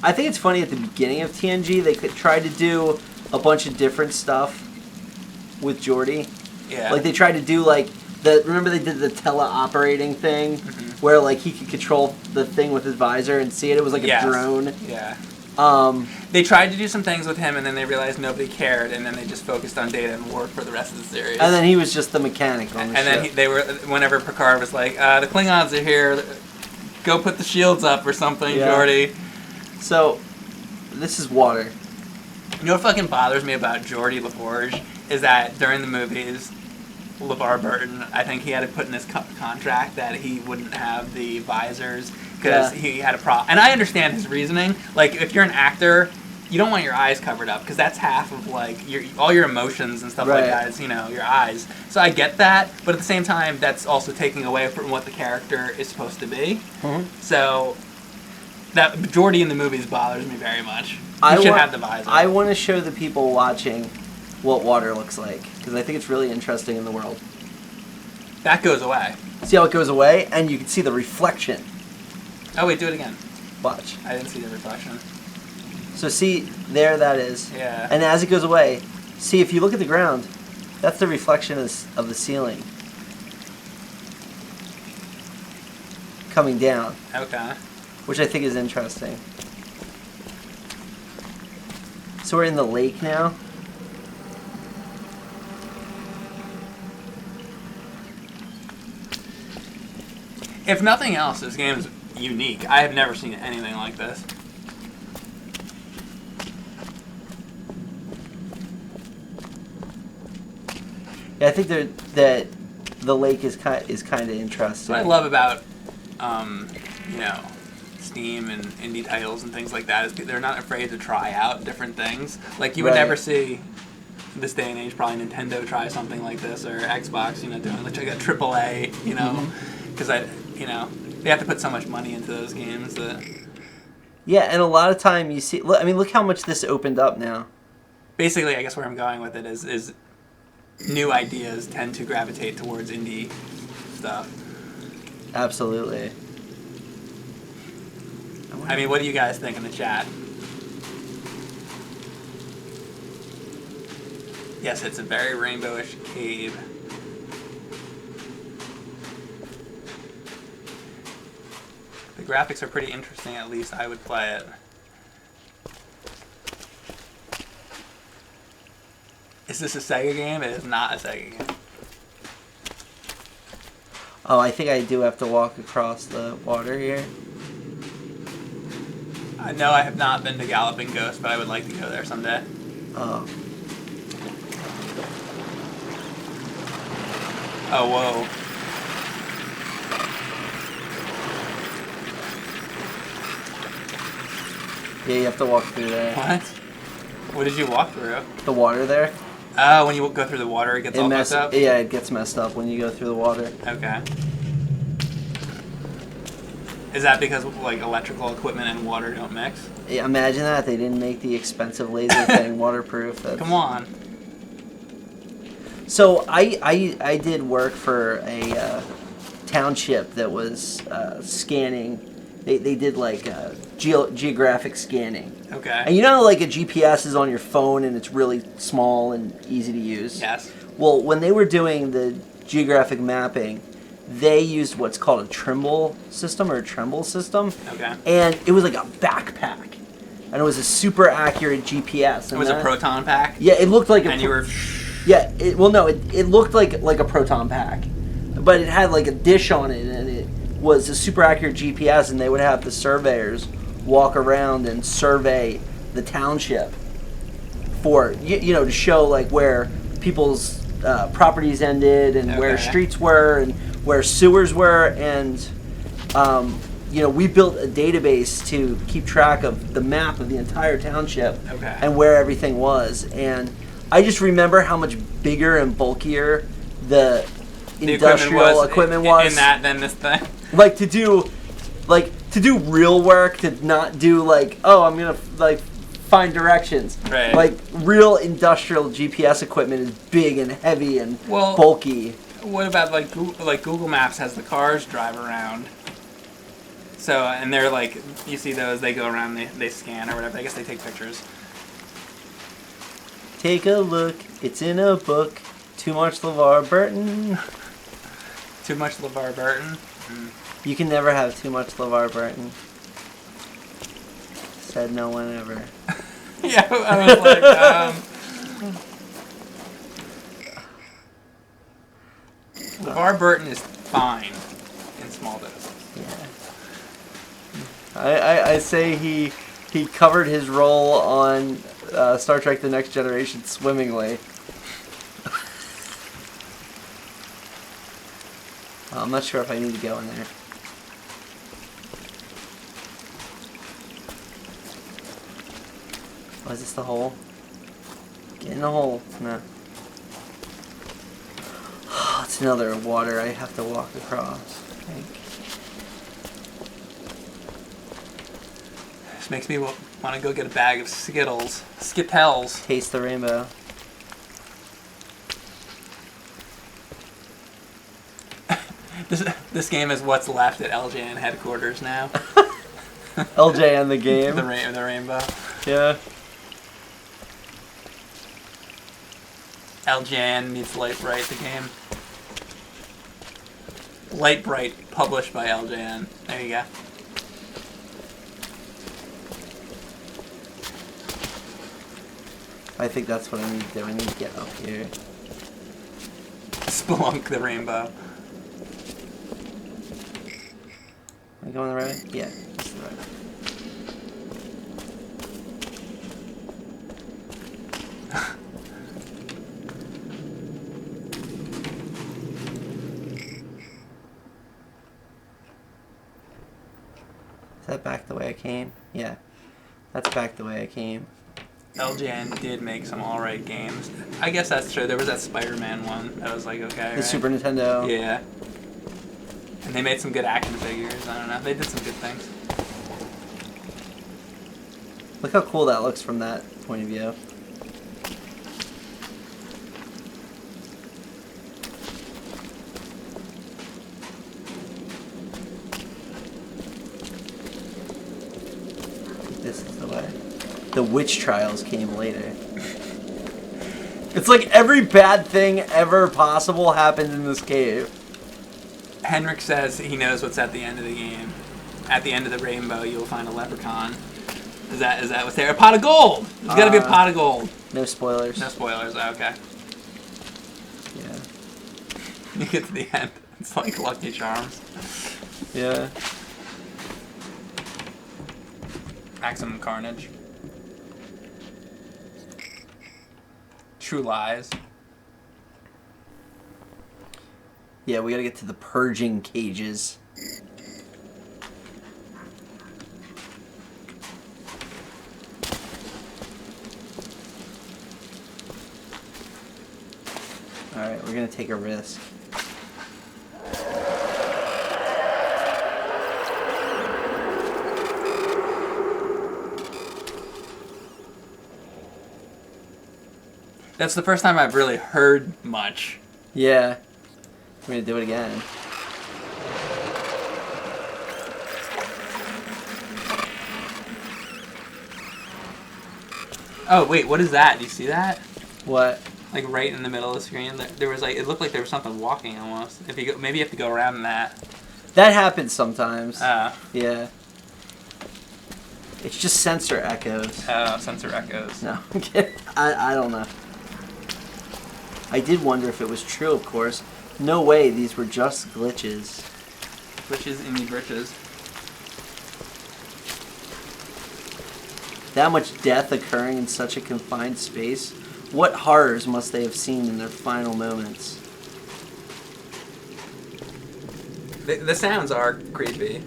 I think it's funny at the beginning of TNG they could try to do a bunch of different stuff with Geordie. Yeah. Like they tried to do like remember they did the teleoperating thing where like he could control the thing with his visor and see it. It was like a drone. Yeah. They tried to do some things with him and then they realized nobody cared and then they just focused on data and work for the rest of the series. And then he was just the mechanic on the ship. And then they were whenever Picard was like, the Klingons are here, go put the shields up or something, Geordie. So, this is water. You know what fucking bothers me about Geordie LaForge is that during the movies, LeVar Burton, I think he had to put in his contract that he wouldn't have the visors because he had a problem. And I understand his reasoning. Like, if you're an actor, you don't want your eyes covered up because that's half of, like, all your emotions and stuff like that is, you know, your eyes. So I get that, but at the same time, that's also taking away from what the character is supposed to be. So that Geordie in the movies bothers me very much. He should have the visor. I want to show the people watching what water looks like because I think it's really interesting in the world. That goes away. See how it goes away, and you can see the reflection. Oh wait, do it again. Watch. I didn't see the reflection. So see, there that is. Yeah. And as it goes away, see if you look at the ground, that's the reflection of the ceiling coming down. Okay. Which I think is interesting. So we're in the lake now. If nothing else, this game is unique. I have never seen anything like this. Yeah, I think that the lake is kind of interesting. What I love about, you know, Steam and indie titles and things like that is they're not afraid to try out different things. Like you would never see this day and age probably Nintendo try something like this or Xbox, you know, doing like a AAA, you know, because they have to put so much money into those games that. Yeah, and a lot of time you see. I mean, look how much this opened up now. Basically, I guess where I'm going with it is new ideas tend to gravitate towards indie stuff. Absolutely. I mean, what do you guys think in the chat? Yes, it's a very rainbowish cave. The graphics are pretty interesting, at least I would play it. Is this a Sega game? It is not a Sega game. Oh, I think I do have to walk across the water here. I know I have not been to Galloping Ghost, but I would like to go there someday. Oh. Oh, whoa. Yeah, you have to walk through there. What? What did you walk through? The water there. Oh, when you go through the water, it gets all messed up? Yeah, it gets messed up when you go through the water. Okay. Is that because like electrical equipment and water don't mix? Yeah, imagine that. They didn't make the expensive laser thing waterproof. Come on. So I did work for a township that was scanning. They did like geographic scanning. Okay. And you know, like a GPS is on your phone and it's really small and easy to use? Yes. Well, when they were doing the geographic mapping, they used what's called a Trimble system or a Tremble system. Okay. And it was like a backpack. And it was a super accurate GPS. It was a proton pack? Yeah, it looked like a... And you were... Yeah, it looked like a proton pack. But it had like a dish on it, and it was a super accurate GPS, and they would have the surveyors walk around and survey the township for, you know, to show like where people's properties ended and where streets were and where sewers were, and you know, we built a database to keep track of the map of the entire township and where everything was. And I just remember how much bigger and bulkier the industrial equipment was in that than this thing. Like to do real work, to not do like, oh, I'm gonna like find directions. Right. Like real industrial GPS equipment is big and heavy and bulky. What about like Google Maps has the cars drive around? So and they're like, you see those, they go around, they scan or whatever. I guess they take pictures. Take a look, it's in a book. Too much LeVar Burton. Too much LeVar Burton? Mm. You can never have too much LeVar Burton. Said no one ever. Yeah, I was like, LeVar Burton is fine in small doses. Yeah. I say he covered his role on Star Trek The Next Generation swimmingly. I'm not sure if I need to go in there. Oh, is this the hole? Get in the hole. No. Oh, it's another water I have to walk across, I think. This makes me want to go get a bag of Skittles. Taste the rainbow. This game is what's left at LJN headquarters now. LJN the game. The rainbow. Yeah. LJN meets Light Bright the game. Light Bright published by LJN. There you go. I think that's what I need to do. I need to get up here. Spelunk the rainbow. Am I going the right way? Yeah, that's the right way. Is that back the way I came? Yeah, that's back the way I came. LJN did make some alright games. I guess that's true. There was that Spider-Man one that was like, okay, The Super Nintendo. Yeah. And they made some good action figures. I don't know. They did some good things. Look how cool that looks from that point of view. This is the way. The witch trials came later. It's like every bad thing ever possible happened in this cave. Henrik says he knows what's at the end of the game. At the end of the rainbow, you'll find a leprechaun. Is that what's there? A pot of gold! There's gotta be a pot of gold. No spoilers. No spoilers, okay. Yeah. You get to the end. It's like Lucky Charms. Yeah. Maximum Carnage. True Lies. Yeah, we gotta get to the purging cages. Alright, we're gonna take a risk. That's the first time I've really heard much. Yeah. We're gonna do it again. Oh, wait, what is that? Do you see that? What? Like right in the middle of the screen, there was like, it looked like there was something walking almost. If you go, maybe you have to go around that. That happens sometimes. Yeah. It's just sensor echoes. Oh, sensor echoes. No, I'm kidding. I don't know. I did wonder if it was true, of course. No way, these were just glitches. Glitches in the britches. That much death occurring in such a confined space. What horrors must they have seen in their final moments? The sounds are creepy.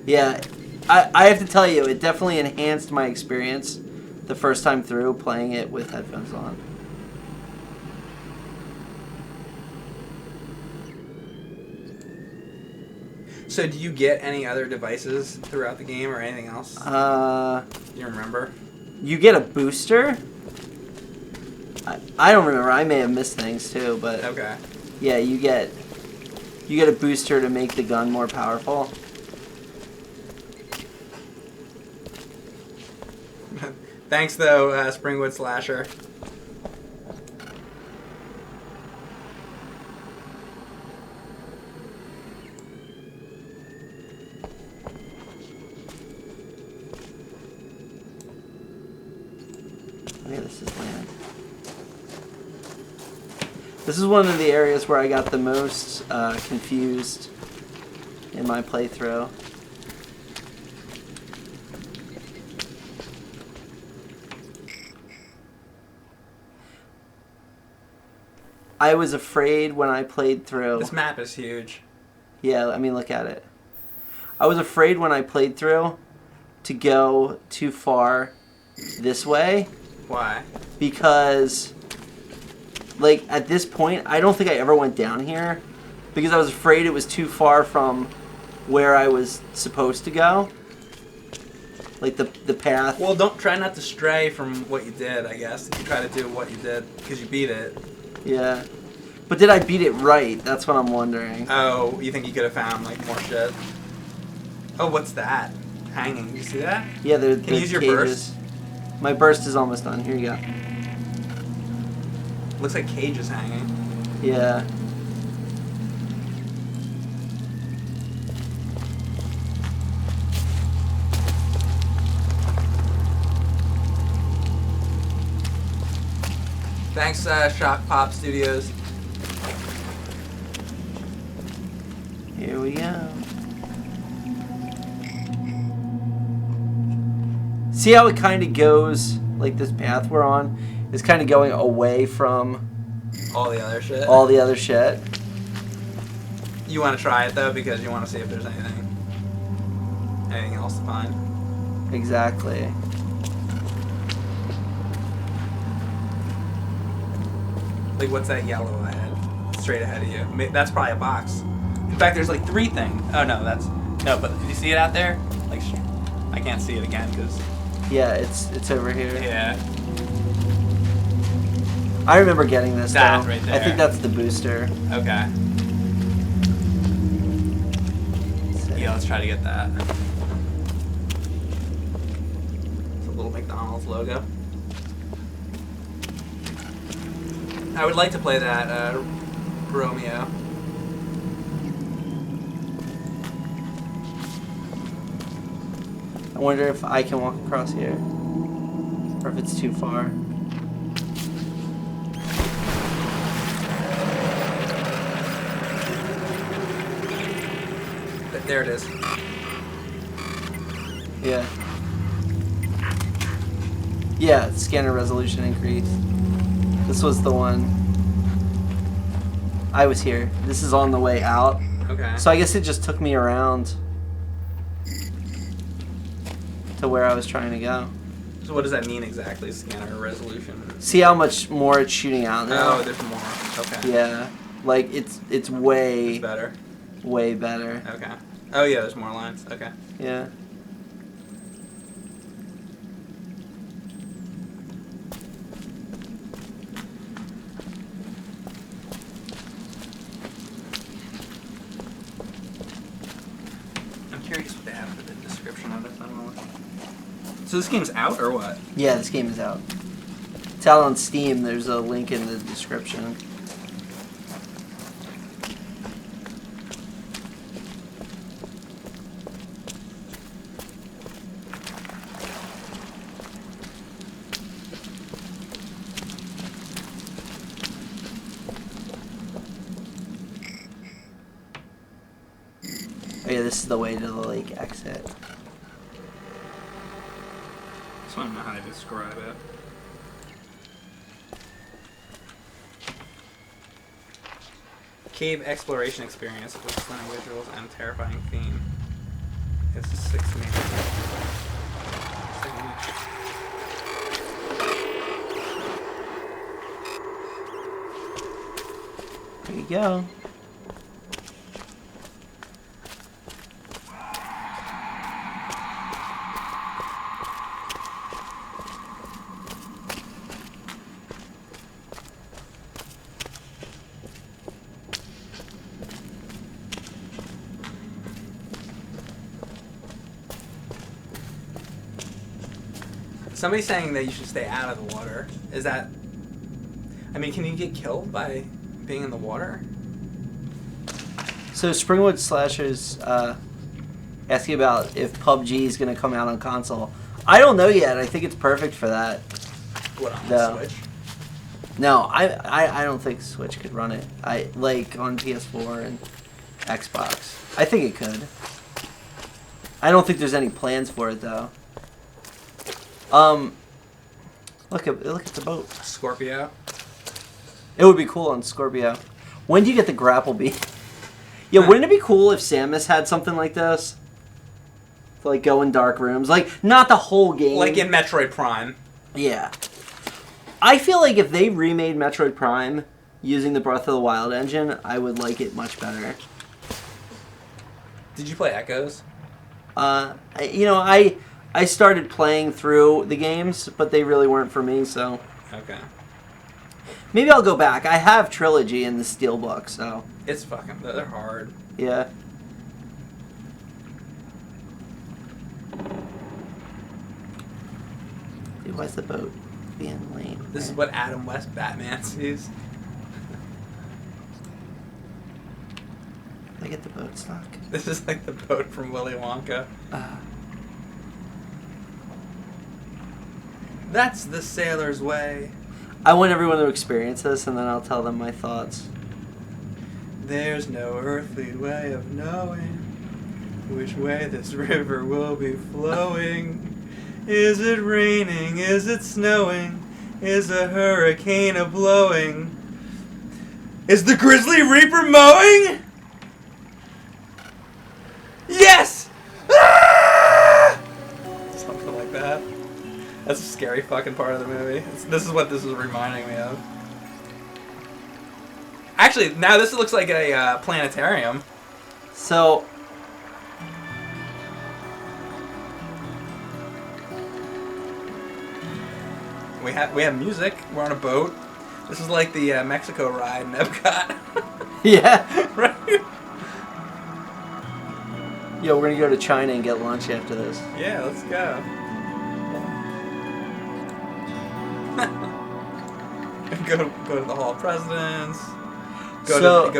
Yeah, I have to tell you, it definitely enhanced my experience the first time through playing it with headphones on. So do you get any other devices throughout the game or anything else? You remember? You get a booster? I don't remember. I may have missed things too, but Okay. yeah, you get a booster to make the gun more powerful. Thanks though, Springwood Slasher. Okay, this is land. This is one of the areas where I got the most confused in my playthrough. I was afraid when I played through. This map is huge. Yeah, I mean, look at it. I was afraid when I played through to go too far this way. Why? Because, like, at this point, I don't think I ever went down here because I was afraid it was too far from where I was supposed to go. Like, the path. Well, don't try not to stray from what you did, I guess, if you try to do what you did, because you beat it. Yeah. But did I beat it right? That's what I'm wondering. Oh, you think you could have found, like, more shit? Oh, what's that? Hanging. You see that? Yeah, they're Can you use your burst? My burst is almost done. Here you go. Looks like Cage is hanging. Yeah. Thanks, Shock Pop Studios. Here we go. See how it kind of goes, like this path we're on is kind of going away from All the other shit. all the other shit. You want to try it, though, because you want to see if there's anything else to find. Exactly. Like, what's that yellow ahead? Straight ahead of you. That's probably a box. In fact, there's like 3 things. Oh, no, no, but do you see it out there? Like, I can't see it again, because... Yeah, it's over here. Yeah. I remember getting this, That's though. right there. I think that's the booster. Okay. Yeah, let's try to get that. It's a little McDonald's logo. I would like to play that Romeo. I wonder if I can walk across here, or if it's too far. There it is. Yeah. Yeah, scanner resolution increased. This was the one. I was here. This is on the way out. Okay. So I guess it just took me around to where I was trying to go. So what does that mean exactly, scanner resolution? See how much more it's shooting out now? Oh, there's more. Okay. Yeah. Like, it's way... It's better. Way better. Okay. Oh, yeah, there's more lines. Okay. Yeah. I'm curious what they have for the description of it. So this game's out or what? Yeah, this game is out. It's out on Steam. There's a link in the description. Oh yeah, this is the way to the lake exit. Just want to know how to describe it. Cave exploration experience with stunning visuals and terrifying theme. It's 6 minutes. There you go. Somebody's saying that you should stay out of the water. Is that... I mean, can you get killed by being in the water? So Springwood Slashers asking about if PUBG is going to come out on console. I don't know yet. I think it's perfect for that. What, on the Switch? No, I don't think Switch could run it. Like on PS4 and Xbox. I think it could. I don't think there's any plans for it though. Look at the boat. Scorpio. It would be cool on Scorpio. When do you get the grapple beam? Yeah, wouldn't it be cool if Samus had something like this? To, like, go in dark rooms. Like, not the whole game. Like in Metroid Prime. Yeah. I feel like if they remade Metroid Prime using the Breath of the Wild engine, I would like it much better. Did you play Echoes? I started playing through the games, but they really weren't for me, so... Okay. Maybe I'll go back. I have Trilogy in the Steelbook, so... It's fucking... They're hard. Yeah. Dude, why's the boat being lame? This is what Adam West Batman sees. Did I get the boat stuck? This is like the boat from Willy Wonka. That's the sailor's way. I want everyone to experience this, and then I'll tell them my thoughts. There's no earthly way of knowing which way this river will be flowing. Is it raining? Is it snowing? Is a hurricane a-blowing? Is the Grizzly Reaper mowing? Yes! Ah! Something like that. That's a scary fucking part of the movie. This is what this is reminding me of. Actually, now this looks like a planetarium. So... We have music. We're on a boat. This is like the Mexico ride in Epcot. Yeah. Right? Yo, we're gonna go to China and get lunch after this. Yeah, let's go. go to the Hall of Presidents. So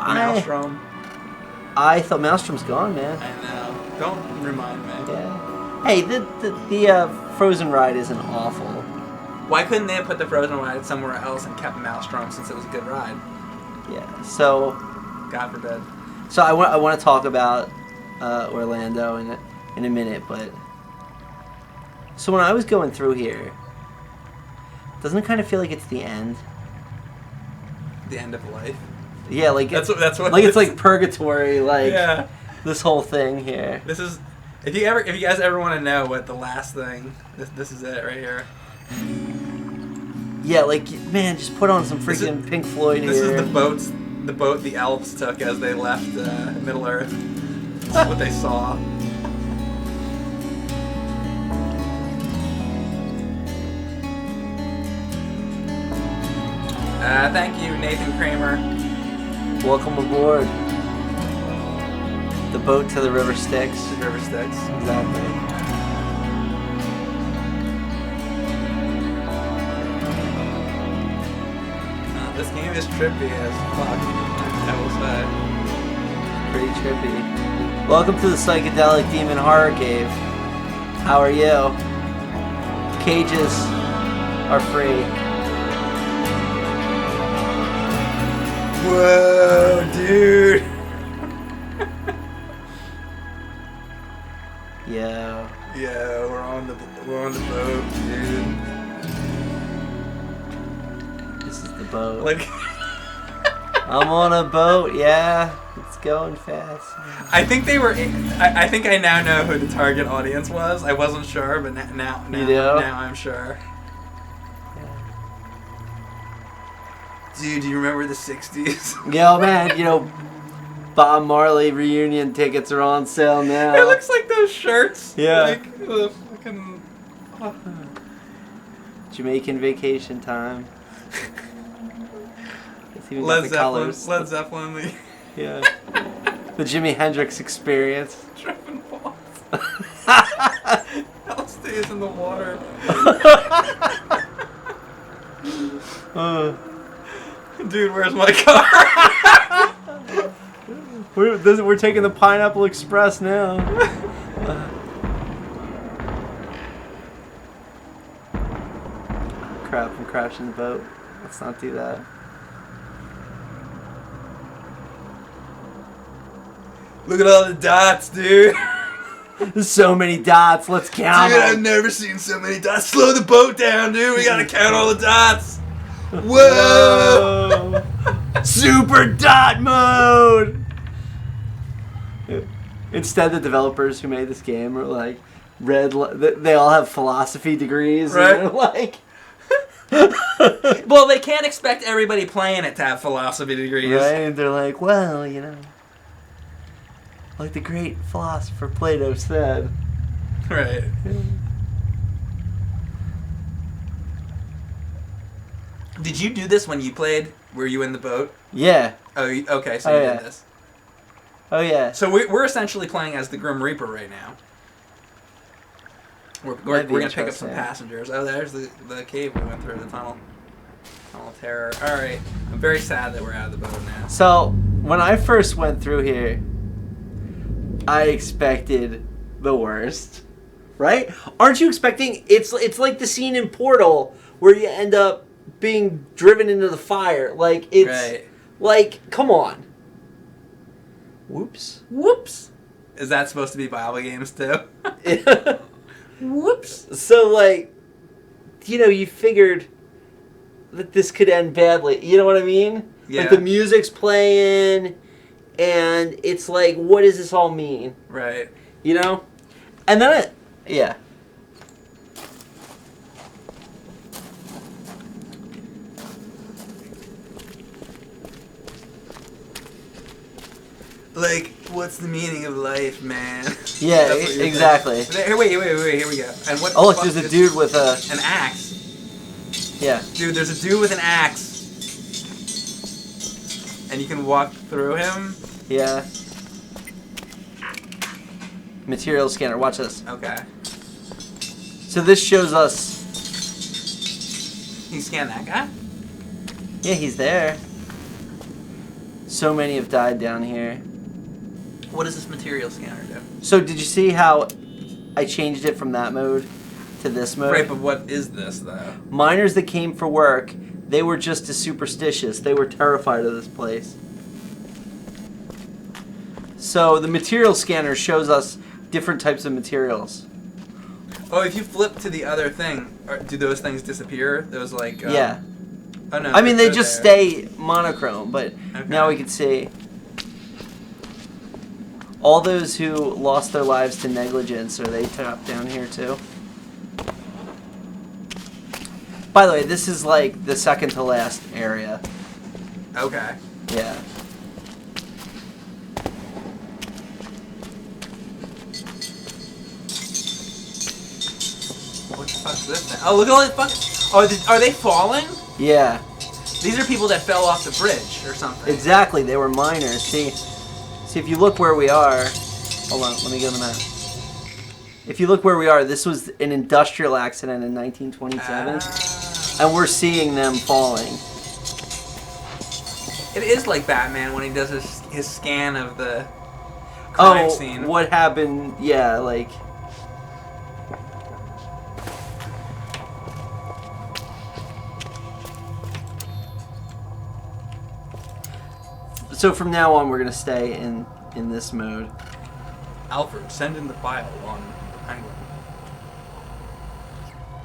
Maelstrom. I thought Maelstrom's gone, man. I know. Don't remind me. Yeah. Hey, the Frozen ride isn't awful. Why couldn't they have put the Frozen ride somewhere else and kept Maelstrom since it was a good ride? Yeah. So. God forbid. So I want to talk about Orlando in a minute, but so when I was going through here, doesn't it kind of feel like it's the end? The end of life. Yeah, like that's what like it's like purgatory, like yeah. This whole thing here. This is if you guys ever want to know what the last thing, this is it right here. Yeah, like man, just put on some freaking Pink Floyd here. This is the boat the elves took as they left Middle Earth. That's what they saw. Thank you, Nathan Kramer. Welcome aboard. The boat to the river Styx. The river Styx. Exactly. This game is trippy as fuck, I will say. Pretty trippy. Welcome to the Psychedelic Demon Horror Cave. How are you? Cages are free. Whoa, dude. Yeah. Yeah, we're on the boat, dude. This is the boat. Like I'm on a boat, yeah. It's going fast. I think they were. I think I now know who the target audience was. I wasn't sure, but now you do? Now I'm sure. Dude, do you remember the 60s? Yo, man, Bob Marley reunion tickets are on sale now. It looks like those shirts. Yeah. Like the fucking Jamaican vacation time. It's even got Led the Zeppelin. colors. Led Zeppelin. Yeah. The Jimi Hendrix experience. Tripping balls. LSD is in the water. Dude, where's my car? We're taking the Pineapple Express now. Crap, I'm crashing the boat. Let's not do that. Look at all the dots, dude. There's so many dots. Let's count Dude, them. I've never seen so many dots. Slow the boat down, dude. We gotta count all the dots. Whoa! Super dot mode! Instead, the developers who made this game are like, they all have philosophy degrees. Right. And like... Well, they can't expect everybody playing it to have philosophy degrees. Right? And they're like, well, like the great philosopher Plato said. Right. Did you do this when you played? Were you in the boat? Yeah. Oh, okay, so you did this. Oh, yeah. So we're essentially playing as the Grim Reaper right now. We're going to pick up some passengers. Oh, there's the cave we went through, the tunnel. Tunnel of Terror. All right. I'm very sad that we're out of the boat now. So, when I first went through here, I expected the worst. Right? Aren't you expecting... It's like the scene in Portal where you end up being driven into the fire. Like, it's... Right. Like, come on. Whoops. Whoops. Is that supposed to be Bible games too? Whoops. So, like, you figured that this could end badly. You know what I mean? Yeah. Like, the music's playing, and it's like, what does this all mean? Right. And then yeah. Like, what's the meaning of life, man? Yeah, exactly. Here, wait, here we go. And what? Oh, look, there's a dude with an axe. Yeah. Dude, there's a dude with an axe. And you can walk through him? Yeah. Material scanner, watch this. Okay. So this shows us... you scan that guy? Yeah, he's there. So many have died down here. What does this material scanner do? So did you see how I changed it from that mode to this mode? Right, but what is this, though? Miners that came for work, they were just as superstitious. They were terrified of this place. So the material scanner shows us different types of materials. Oh, if you flip to the other thing, do those things disappear? Those, like... Yeah. Oh, no. I mean, they just stay monochrome, but okay. now we can see all those who lost their lives to negligence. Are they trapped down here too? By the way, this is like the second to last area. Okay. Yeah. What the fuck's this thing? Oh, look at all that fuck... Are they falling? Yeah. These are people that fell off the bridge or something. Exactly, they were miners. See, if you look where we are... Hold on, let me get on the map. If you look where we are, this was an industrial accident in 1927. And we're seeing them falling. It is like Batman when he does his scan of the crime scene. What happened? Yeah, like... So from now on, we're going to stay in this mode. Alfred, send in the file on Penguin.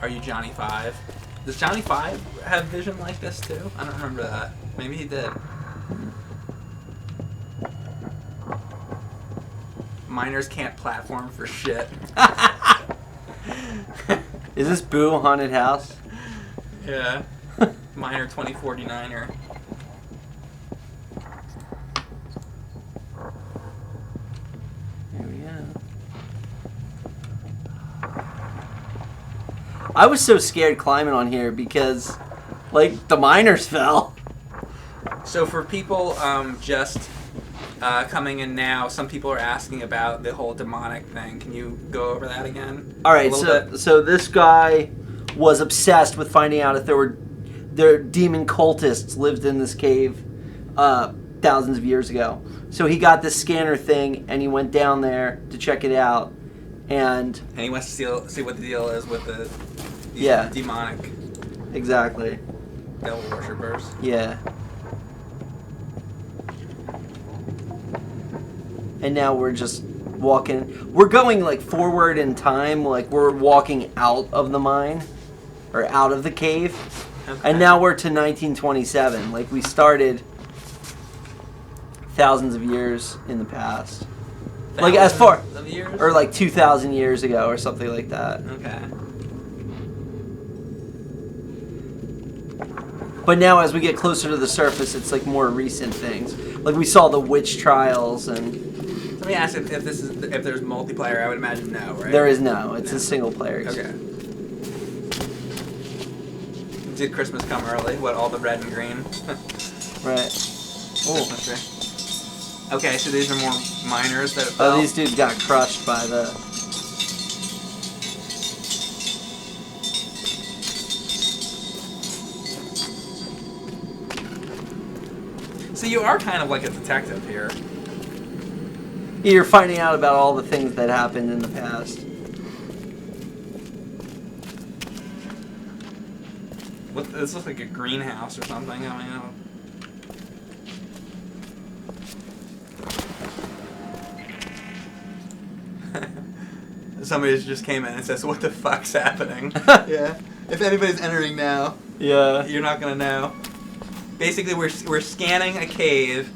Are you Johnny Five? Does Johnny Five have vision like this too? I don't remember that. Maybe he did. Miners can't platform for shit. Is this Boo Haunted House? Yeah. Miner 2049er. Here we go. I was so scared climbing on here because, like, the miners fell. So for people just coming in now, some people are asking about the whole demonic thing. Can you go over that again? All right, so this guy was obsessed with finding out if there demon cultists lived in this cave thousands of years ago. So he got this scanner thing and he went down there to check it out, and he wants to see what the deal is with the demonic exactly devil worshippers. Yeah. And now we're just walking. We're going like forward in time, like we're walking out of the mine or out of the cave. Okay. And now we're to 1927. Like we started thousands of years in the past. Like as far of years? Or like 2,000 years ago or something like that. Okay. But now as we get closer to the surface, it's like more recent things. Like we saw the witch trials and... Let me ask if there's multiplayer. I would imagine no, right? There is no. It's a single player. Okay. Did Christmas come early? What, all the red and green? Right. Christmas tree. Okay, so these are more miners that fell. Oh, these dudes got crushed by the... So you are kind of like a detective here. You're finding out about all the things that happened in the past. What, this looks like a greenhouse or something. I mean, somebody just came in and says, "What the fuck's happening?" Yeah. If anybody's entering now, yeah, you're not gonna know. Basically, we're scanning a cave,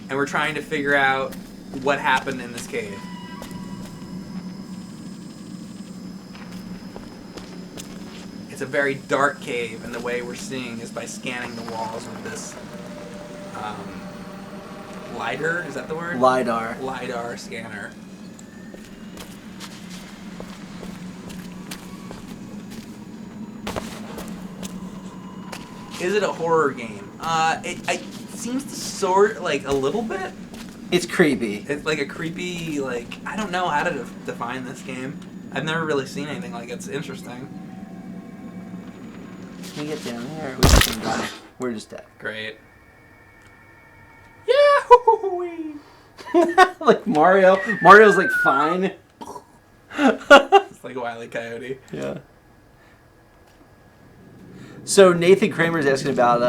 and we're trying to figure out what happened in this cave. It's a very dark cave, and the way we're seeing is by scanning the walls with this LiDAR. Is that the word? LiDAR. LiDAR scanner. Is it a horror game? It seems to sort like a little bit. It's creepy. It's like a creepy, like, I don't know how to define this game. I've never really seen anything like it. It's interesting. Can we get down here? We just can die. We're just dead. Great. Yeah. Like Mario. Mario's like fine. It's like Wile E. Coyote. Yeah. So Nathan Kramer's asking about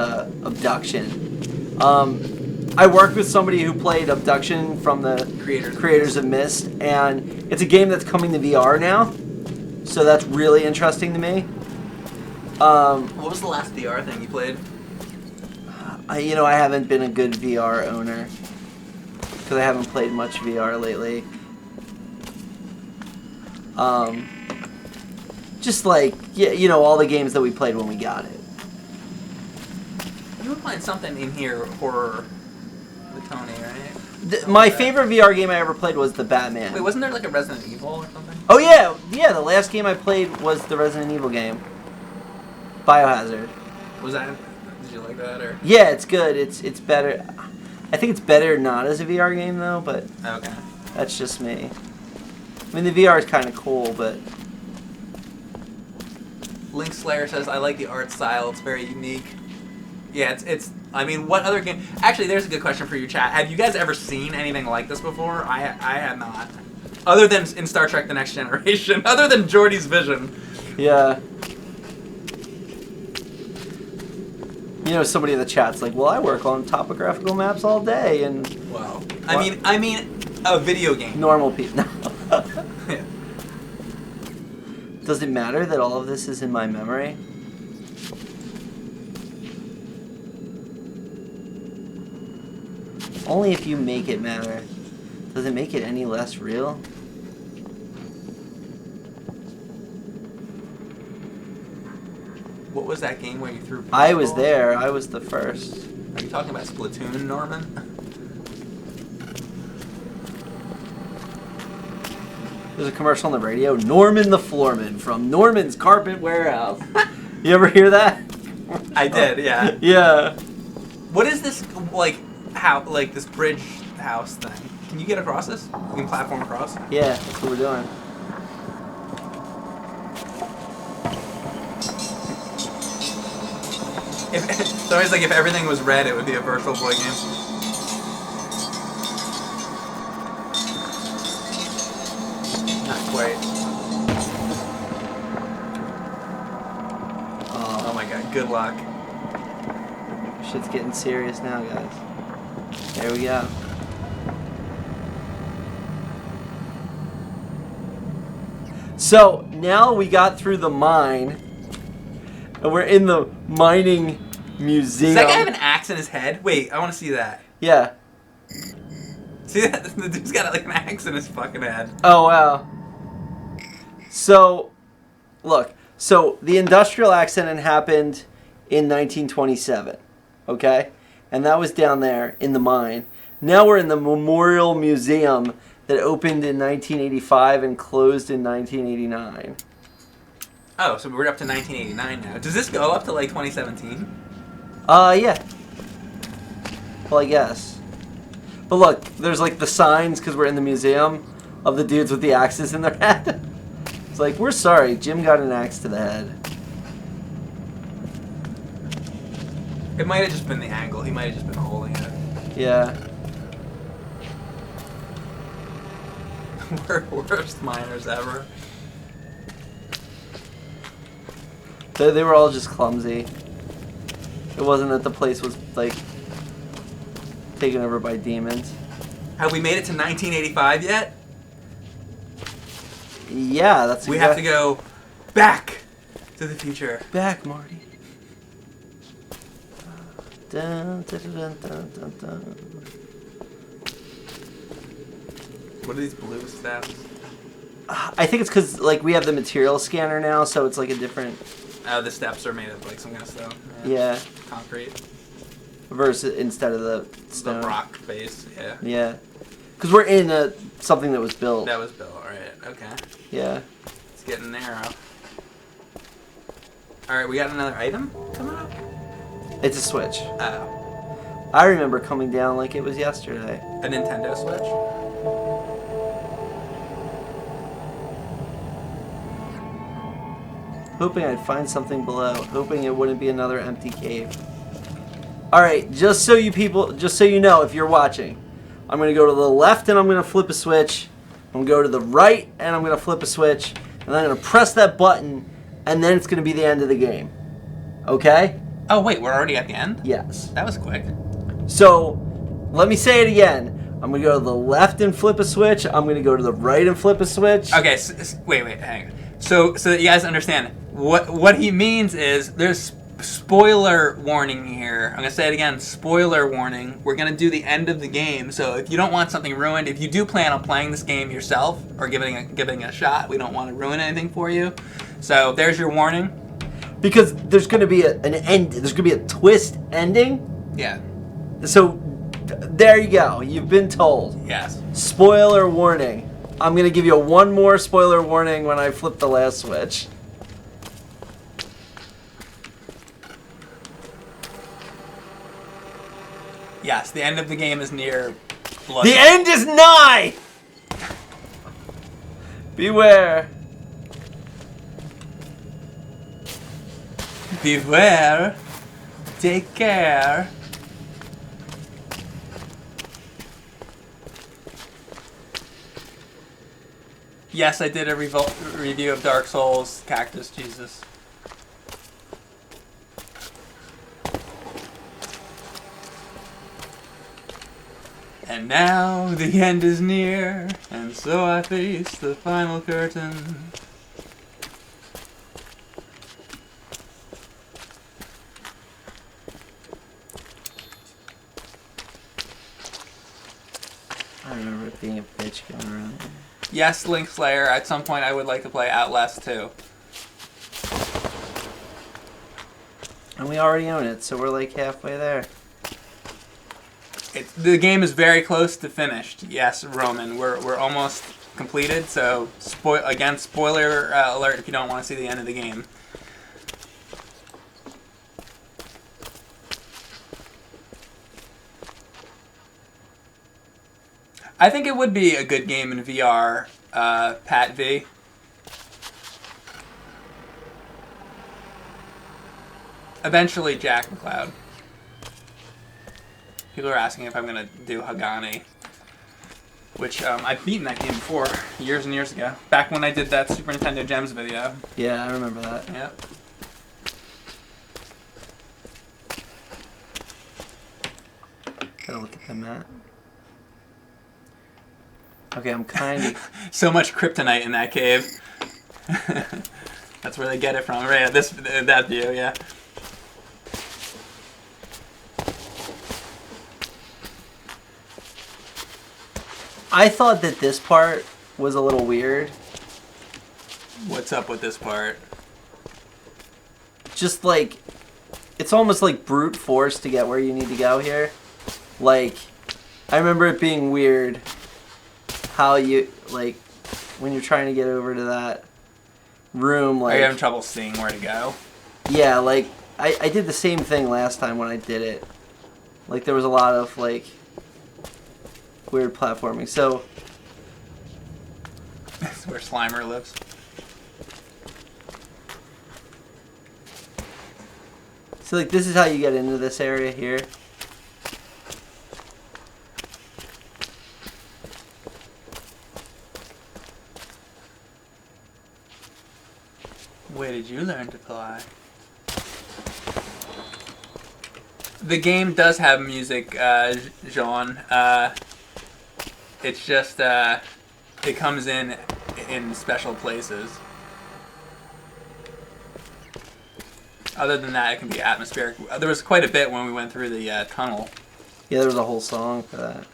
Abduction. I worked with somebody who played Abduction from the creators of Myst, and it's a game that's coming to VR now. So that's really interesting to me. What was the last VR thing you played? I haven't been a good VR owner because I haven't played much VR lately. Just like, all the games that we played when we got it. You were playing something in here, horror with Tony, right? My favorite VR game I ever played was the Batman. Wait, wasn't there like a Resident Evil or something? Oh yeah, the last game I played was the Resident Evil game. Biohazard. Was that? Did you like that or? Yeah, it's good. It's better. I think it's better not as a VR game though, but Okay. that's just me. I mean, the VR is kind of cool, but Link Slayer says, I like the art style, it's very unique. Yeah, it's I mean, what other game... Actually, there's a good question for you, chat. Have you guys ever seen anything like this before? I have not. Other than in Star Trek The Next Generation. Other than Geordi's vision. yeah. Somebody in the chat's like, well, I work on topographical maps all day, and... Wow. I mean, a video game. Normal people. Yeah. Does it matter that all of this is in my memory? Only if you make it matter. Does it make it any less real? What was that game where you threw... I was there. I was the first. Are you talking about Splatoon, Norman? There's a commercial on the radio. Norman the Floorman from Norman's Carpet Warehouse. You ever hear that? I did, yeah. Yeah. What is this, this bridge house thing? Can you get across this? You can platform across? Yeah, that's what we're doing. It's always like if everything was red, it would be a Virtual Boy game. Not quite. Oh my god, good luck. Shit's getting serious now, guys. There we go. So, now we got through the mine, and we're in the mining museum. Does that guy have an axe in his head? Wait, I want to see that. Yeah. See that? The dude's got like an axe in his fucking head. Oh, wow. So, look. So, the industrial accident happened in 1927, okay? And that was down there in the mine. Now we're in the Memorial Museum that opened in 1985 and closed in 1989. Oh, so we're up to 1989 now. Does this go up to like 2017? Yeah. Well, I guess. But look, there's like the signs, because we're in the museum, of the dudes with the axes in their head. It's like, we're sorry, Jim got an axe to the head. It might have just been the angle. He might have just been holding it. Yeah. Worst miners ever. They were all just clumsy. It wasn't that the place was, like, taken over by demons. Have we made it to 1985 yet? Yeah, that's We have to go back to the future. Back, Marty. Dun, dun, dun, dun, dun, dun. What are these blue steps? I think it's because, like, we have the material scanner now, so it's like a different... Oh, the steps are made of like some kind of stone. Yeah. Concrete. Versus instead of the stone. The rock base, yeah. Yeah. Because we're in something that was built. That was built, alright, okay. Yeah. It's getting narrow. Alright, we got another item coming up? It's a Switch. Oh. I remember coming down like it was yesterday. A Nintendo Switch? Hoping I'd find something below. Hoping it wouldn't be another empty cave. Alright, just so you know, if you're watching, I'm going to go to the left and I'm going to flip a switch. I'm going to go to the right and I'm going to flip a switch. And I'm going to press that button and then it's going to be the end of the game. Okay? Oh, wait, we're already at the end? Yes. That was quick. So, let me say it again. I'm going to go to the left and flip a switch. I'm going to go to the right and flip a switch. Okay, wait, hang on. So that you guys understand, what he means is there's spoiler warning here. I'm going to say it again, spoiler warning. We're going to do the end of the game, so if you don't want something ruined, if you do plan on playing this game yourself or giving it a shot, we don't want to ruin anything for you. So there's your warning. Because there's going to be an end. There's going to be a twist ending. Yeah. So there you go. You've been told. Yes. Spoiler warning. I'm going to give you one more spoiler warning when I flip the last switch. Yes, the end of the game is near. The end is nigh! Beware. Beware. Take care. Yes, I did a review of Dark Souls. Cactus Jesus. And now the end is near, and so I face the final curtain. I remember it being a bitch going around there. Yes, Link Slayer, at some point I would like to play Outlast 2. And we already own it, so we're like halfway there. The game is very close to finished. Yes, Roman, we're almost completed, so spoiler alert if you don't want to see the end of the game. I think it would be a good game in VR, Pat V. Eventually, Jack McCloud. People are asking if I'm going to do Hagani, which I've beaten that game before, years and years ago. Back when I did that Super Nintendo Gems video. Yeah, I remember that. Yep. Gotta look at the map. Okay, I'm kind of... So much kryptonite in that cave. That's where they get it from. Right, that view, yeah. I thought that this part was a little weird. What's up with this part? Just like, it's almost like brute force to get where you need to go here. Like, I remember it being weird how you, like, when you're trying to get over to that room, like... Are you having trouble seeing where to go? Yeah, like, I did the same thing last time when I did it. Like, there was a lot of, like, weird platforming. So... That's where Slimer lives. So, like, this is how you get into this area here. Where did you learn to fly? The game does have music, Jean. It's just, it comes in special places. Other than that, it can be atmospheric. There was quite a bit when we went through the tunnel. Yeah, there was a whole song for that.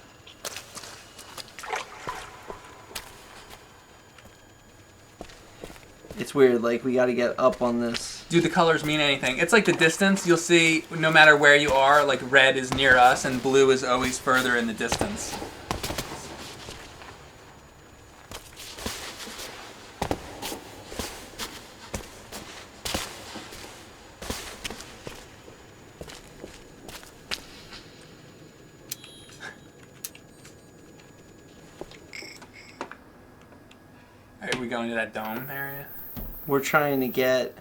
It's weird, like, we gotta get up on this. Do the colors mean anything? It's like the distance. You'll see, no matter where you are, like red is near us and blue is always further in the distance. Are we going to that dome area? We're trying to get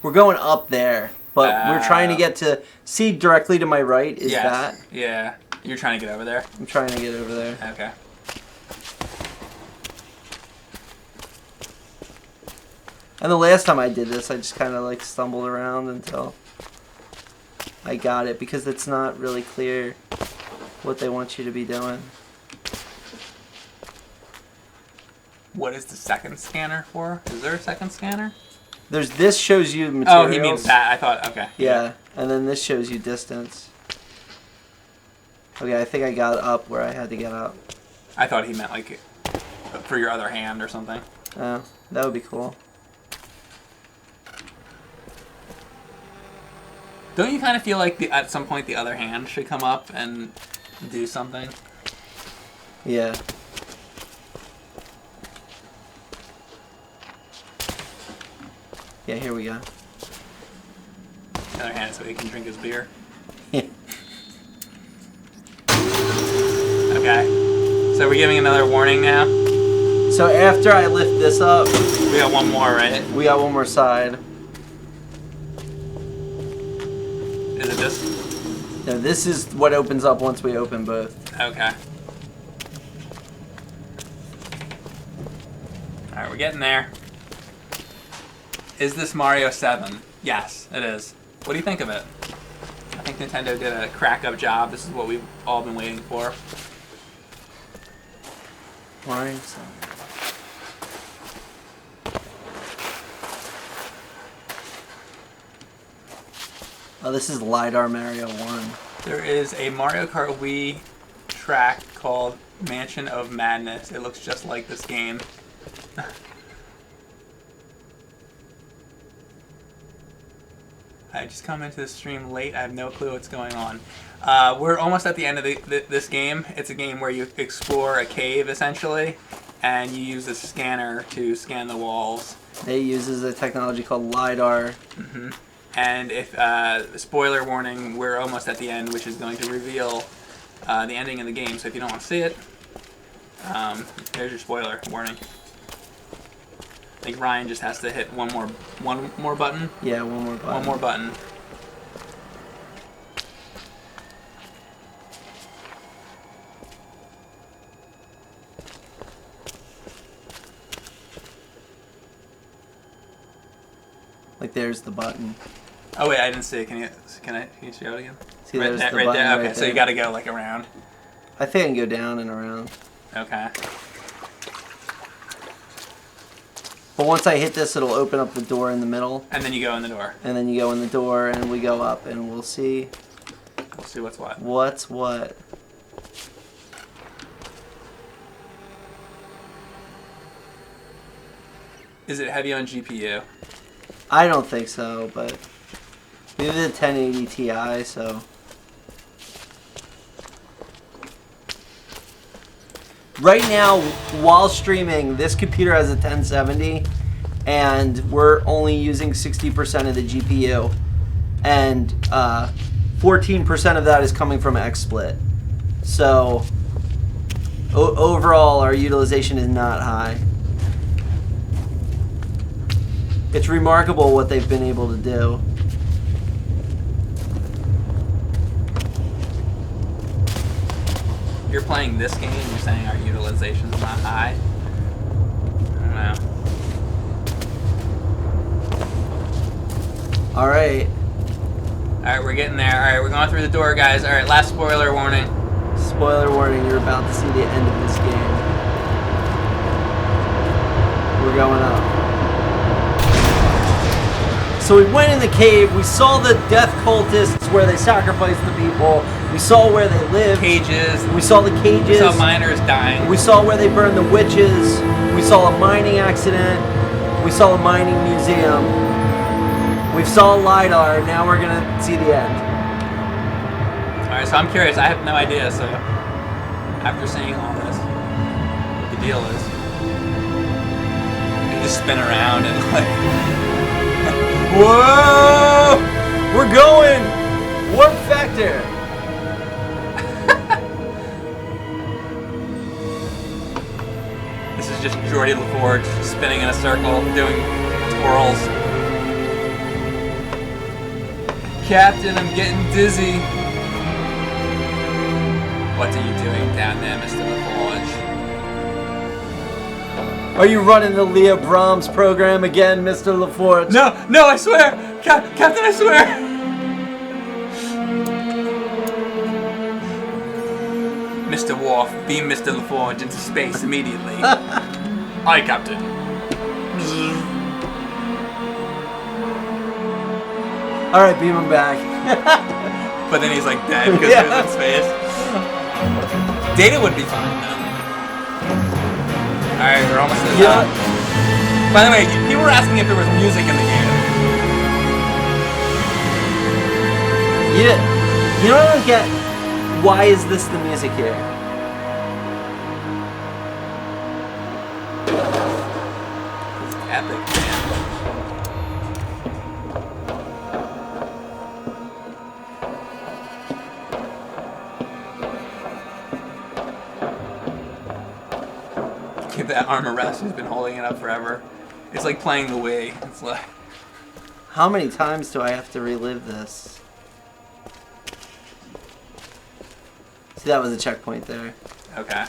We're going up there, but we're trying to get to... See, directly to my right is that? Yeah. You're trying to get over there? I'm trying to get over there. Okay. And the last time I did this, I just kind of like stumbled around until I got it, because it's not really clear what they want you to be doing. What is the second scanner for? Is there a second scanner? There's this shows you materials. Oh, he means that. I thought, okay. Yeah, and then this shows you distance. Okay, I think I got up where I had to get up. I thought he meant like for your other hand or something. Oh, that would be cool. Don't you kind of feel like at some point the other hand should come up and do something? Yeah. Yeah, here we go. The other hand so he can drink his beer. Yeah. Okay. So we're giving another warning now? So after I lift this up... We got one more, right? We got one more side. Is it this? No, this is what opens up once we open both. Okay. Alright, we're getting there. Is this Mario 7? Yes, it is. What do you think of it? I think Nintendo did a crack-up job. This is what we've all been waiting for. Mario 7. Oh, this is LiDAR Mario 1. There is a Mario Kart Wii track called Mansion of Madness. It looks just like this game. I just come into the stream late. I have no clue what's going on. We're almost at the end of this game. It's a game where you explore a cave, essentially, and you use a scanner to scan the walls. It uses a technology called LiDAR. Mm-hmm. And if, spoiler warning, we're almost at the end, which is going to reveal the ending of the game. So if you don't want to see it, there's your spoiler warning. I think Ryan just has to hit one more button. Yeah, one more button. One more button. Like there's the button. Oh wait, I didn't see it. Can you show it again? See, right there's there, the right button there. Okay, right so there. you got to go like around. I think I can go down and around. Okay. But once I hit this, it'll open up the door in the middle. And then you go in the door. And then you go in the door, and we go up, and we'll see. We'll see what's what. What's what? Is it heavy on GPU? I don't think so, but we have the 1080 Ti, so. Right now, while streaming, this computer has a 1070, and we're only using 60% of the GPU, and 14% of that is coming from XSplit. So overall, our utilization is not high. It's remarkable what they've been able to do. You're playing this game and you're saying our utilization's not high? I don't know. Alright. Alright, we're getting there. Alright, we're going through the door, guys. Alright, last spoiler warning. Spoiler warning, you're about to see the end of this game. We're going up. So we went in the cave, we saw the death cultists where they sacrificed the people, we saw where they lived. Cages. We saw the cages. We saw miners dying. We saw where they burned the witches. We saw a mining accident. We saw a mining museum. We saw LiDAR, now we're gonna see the end. Alright, so I'm curious, I have no idea, so after seeing all this, what the deal is. You just spin around and like... Whoa! We're going! Warp factor! This is just Jordy LaForge spinning in a circle, doing twirls. Captain, I'm getting dizzy. What are you doing down there, Mr. LaForge? Are you running the Leah Brahms program again, Mr. LaForge? No, I swear! Captain, I swear! Mr. Worf, beam Mr. LaForge into space immediately. Aye, Captain. Alright, beam him back. But then he's like dead because he was in space. Data would be fine though. Alright, we're almost to the top. By the way, people were asking if there was music in the game. You know what I don't get? Why is this the music here? It's epic, man. Give that arm a rest. He's been holding it up forever. It's like playing the Wii. It's like... How many times do I have to relive this? See, that was a checkpoint there. Okay.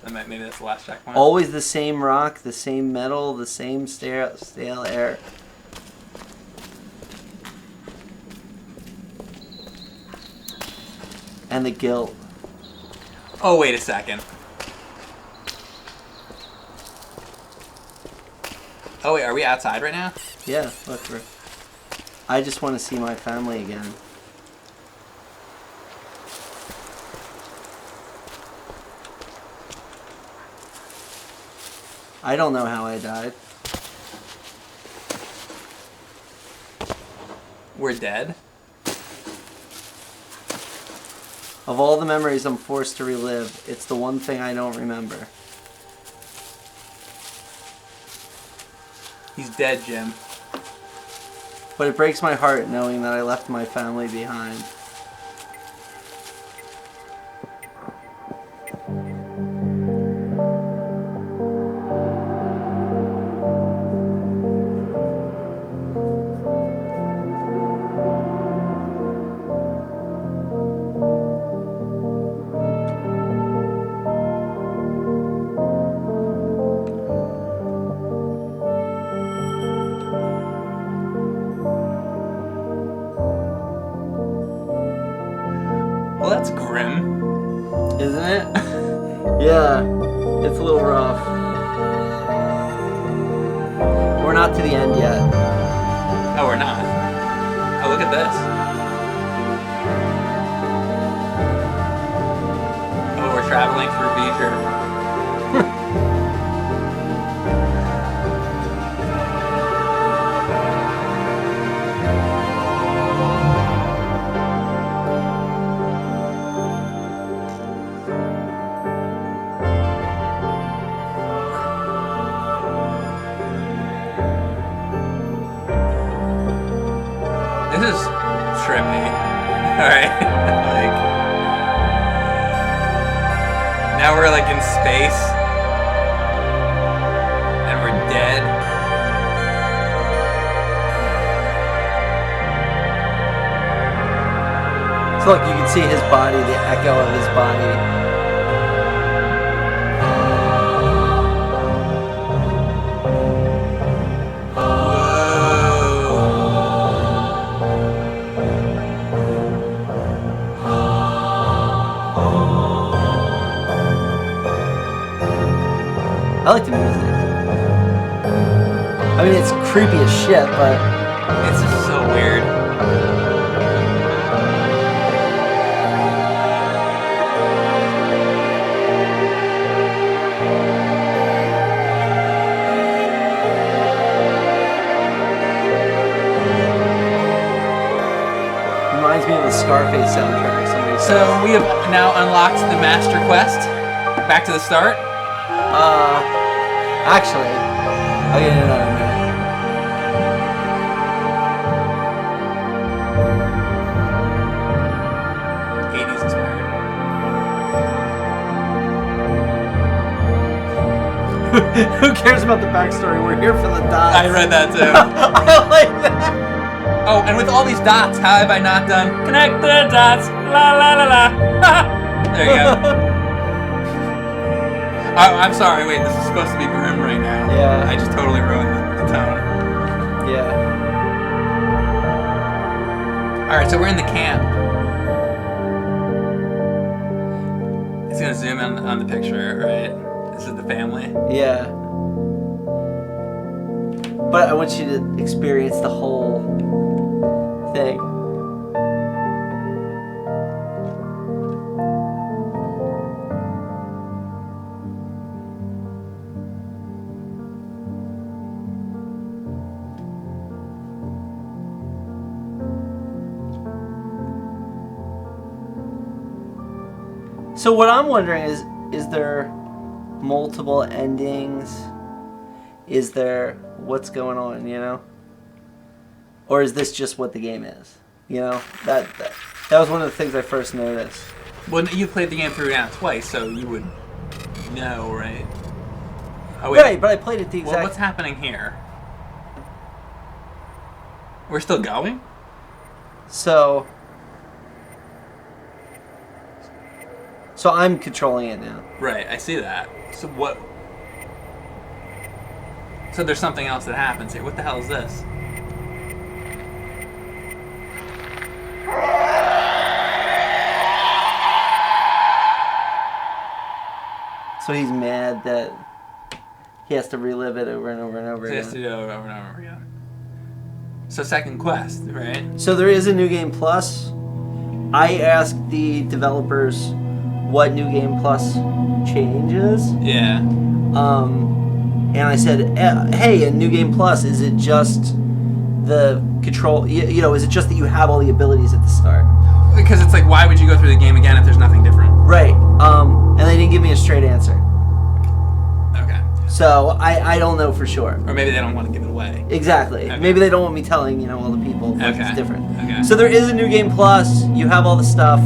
Then maybe that's the last checkpoint. Always the same rock, the same metal, the same stale air. And the guilt. Oh, wait a second. Oh, wait, are we outside right now? Yeah, look. I just want to see my family again. I don't know how I died. We're dead? Of all the memories I'm forced to relive, it's the one thing I don't remember. He's dead, Jim. But it breaks my heart knowing that I left my family behind. Well, that's grim. Isn't it? Yeah, it's a little rough. We're not to the end yet. Oh, we're not. Oh, look at this. Oh, we're traveling through Beecher. This is trippy. Alright. Like, now we're like in space. And we're dead. So look, you can see his body, the echo of his body. I like the music. I mean, it's creepy as shit, but It's just so weird. reminds me of the Scarface soundtrack. So we have now unlocked the Master Quest. Back to the start. Actually, I'll get into that in a minute. Hades inspired. Who cares about the backstory? We're here for the dots. I read that too. I like that. Oh, and with all these dots, how have I not done connect the dots? La la la la. There you go. Oh, I'm sorry. Wait, this is supposed to be grim right now. Yeah. I just totally ruined the tone. Yeah. All right, so we're in the camp. It's gonna zoom in on the picture, right? This is the family. Yeah. But I want you to experience the whole thing. So what I'm wondering is there multiple endings? Is there what's going on, you know? Or is this just what the game is? You know? That was one of the things I first noticed. Well, you played the game through now twice, so you would know, right? Oh, wait. Right, but I played it the exact... Well, what's happening here? We're still going? So I'm controlling it now. Right, I see that. So what... So there's something else that happens here. What the hell is this? So he's mad that he has to relive it over and over and over So he again. has to do it over and over again. So second quest, right? So there is a New Game Plus. I asked the developers what New Game Plus changes. Yeah. And I said, hey, in New Game Plus, is it just the control, you know, is it just that you have all the abilities at the start? Because it's like, why would you go through the game again if there's nothing different? Right. And they didn't give me a straight answer. Okay. So I don't know for sure. Or maybe they don't want to give it away. Exactly. Okay. Maybe they don't want me telling, you know, all the people like it's different. Okay. So there is a New Game Plus. You have all the stuff.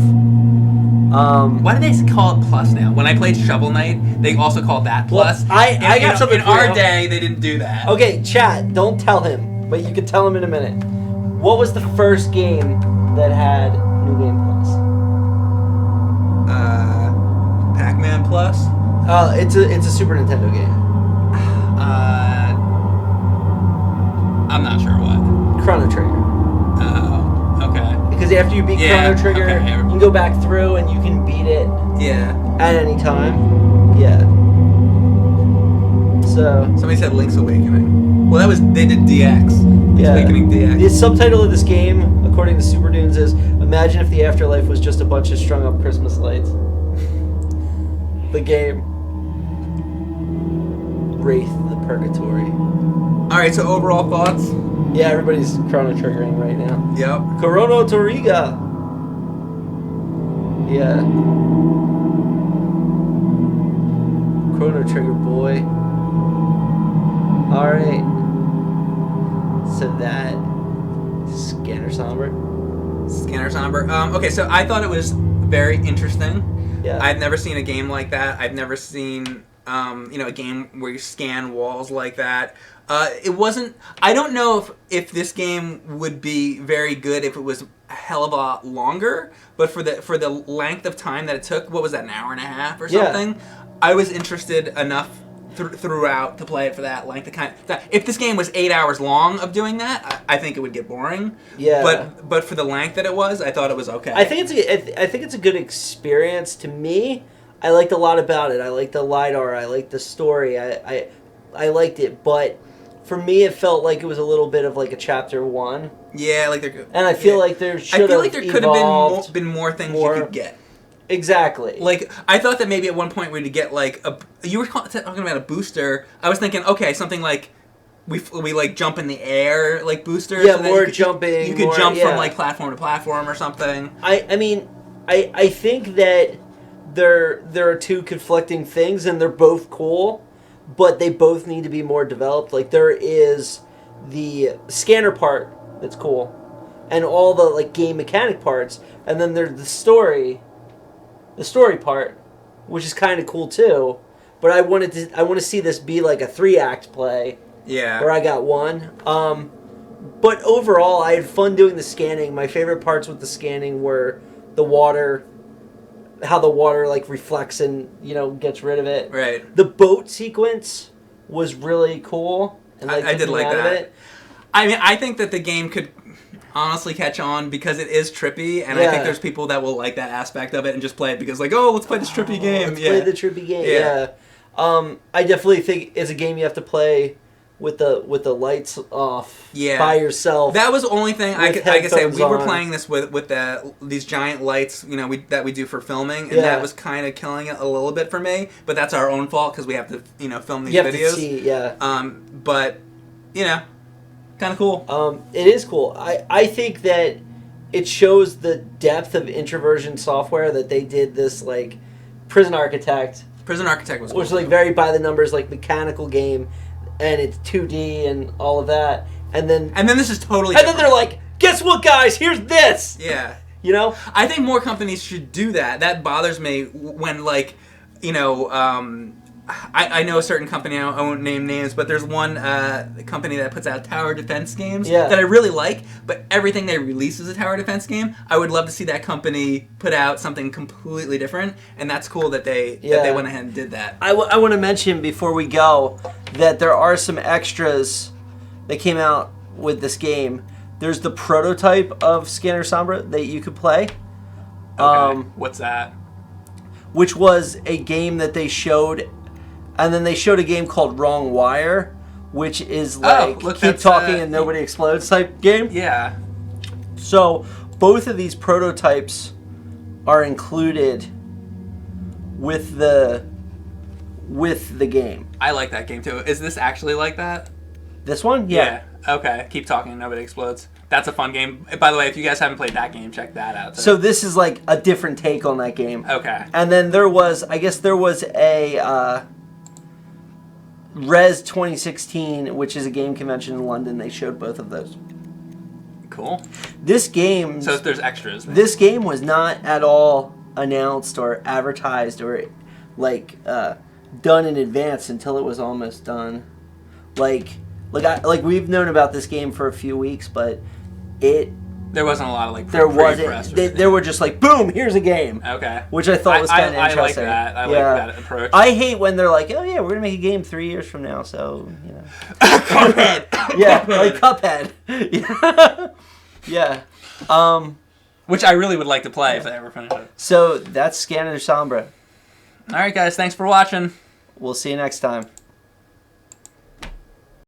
Why do they call it Plus now? When I played Shovel Knight, they also called that Plus. Well, I got something in for our you. day, they didn't do that. Okay, chat, don't tell him, but you can tell him in a minute. What was the first game that had New Game Plus? Pac-Man Plus? It's a Super Nintendo game. I'm not sure what. Chrono Trigger. Oh, okay. Because after you beat Chrono Trigger, okay. you can go back through and you can beat it Yeah. at any time. Yeah. So Somebody said Link's Awakening. Well, they did DX. Link's yeah. Awakening DX. The subtitle of this game, according to Super Dunes, is "Imagine if the afterlife was just a bunch of strung up Christmas lights." The game. Wraith the Purgatory. Alright, so overall thoughts? Yeah, everybody's Chrono Triggering right now. Yep. Chrono Toriga. Yeah. Chrono Trigger boy. Alright. So that Scanner Sombre. Scanner Sombre. Okay, so I thought it was very interesting. Yeah. I've never seen a game like that. I've never seen, a game where you scan walls like that. It wasn't. I don't know if this game would be very good if it was a hell of a lot longer. But for the length of time that it took, what was that, an hour and a half or something? Yeah. I was interested enough throughout to play it for that length of time. If this game was 8 hours long of doing that, I think it would get boring. Yeah. But for the length that it was, I thought it was okay. I think it's a good experience. To me, I liked a lot about it. I liked the LiDAR. I liked the story. I liked it, but for me, it felt like it was a little bit of like a chapter one. Yeah, like there. And I feel like there should have. I feel like there could have been more things you could get. Exactly. Like, I thought that maybe at one point we'd get like you were talking about a booster. I was thinking, okay, something like we like jump in the air, like boosters. Yeah, so more jumping. You could jump from like platform to platform or something. I mean, I think that there are two conflicting things, and they're both cool, but they both need to be more developed. Like, there is the scanner part that's cool, and all the like game mechanic parts, and then there's the story part, which is kind of cool too. But I want to see this be like a 3-act play. Yeah. Where I got one. But overall, I had fun doing the scanning. My favorite parts with the scanning were the water, how the water like reflects and gets rid of it. Right. The boat sequence was really cool. And I did like that. I mean, I think that the game could honestly catch on because it is trippy, and I think there's people that will like that aspect of it and just play it because like, oh, let's play this trippy game. Let's play the trippy game. Yeah. I definitely think it's a game you have to play with the lights off by yourself. That was the only thing I could say. We were playing this with these giant lights, that we do for filming, and that was kind of killing it a little bit for me. But that's our own fault because we have to, film these videos. But kind of cool. It is cool. I think that it shows the depth of Introversion Software that they did this like Prison Architect. Prison Architect was cool. Which is like very by the numbers, like mechanical game. And it's 2D and all of that, and then this is totally. And then they're like, "Guess what, guys? Here's this." Yeah, I think more companies should do that. That bothers me when I know a certain company. I won't name names, but there's one company that puts out tower defense games that I really like. But everything they release is a tower defense game. I would love to see that company put out something completely different, and that's cool that they went ahead and did that. I want to mention before we go that there are some extras that came out with this game. There's the prototype of Scanner Sombre that you could play. Okay. What's that? Which was a game that they showed. And then they showed a game called Wrong Wire, which is like keep talking and nobody explodes type game. Yeah. So both of these prototypes are included with the game. I like that game too. Is this actually like that? This one? Yeah. Okay. Keep talking and nobody explodes. That's a fun game. By the way, if you guys haven't played that game, check that out. So this is like a different take on that game. Okay. And then there was a Res 2016, which is a game convention in London. They showed both of those. Cool. This game... So there's extras. Then. This game was not at all announced or advertised or done in advance until it was almost done. Like we've known about this game for a few weeks, but there wasn't a lot of there wasn't. They were just like, boom, here's a game. Okay. Which I thought was kind of interesting. I like that approach. I hate when they're like, oh yeah, we're gonna make a game 3 years from now, so Cuphead. Yeah, like Cuphead. Yeah. Which I really would like to play if they ever finish it. So that's Scanner Sombre. All right, guys. Thanks for watching. We'll see you next time.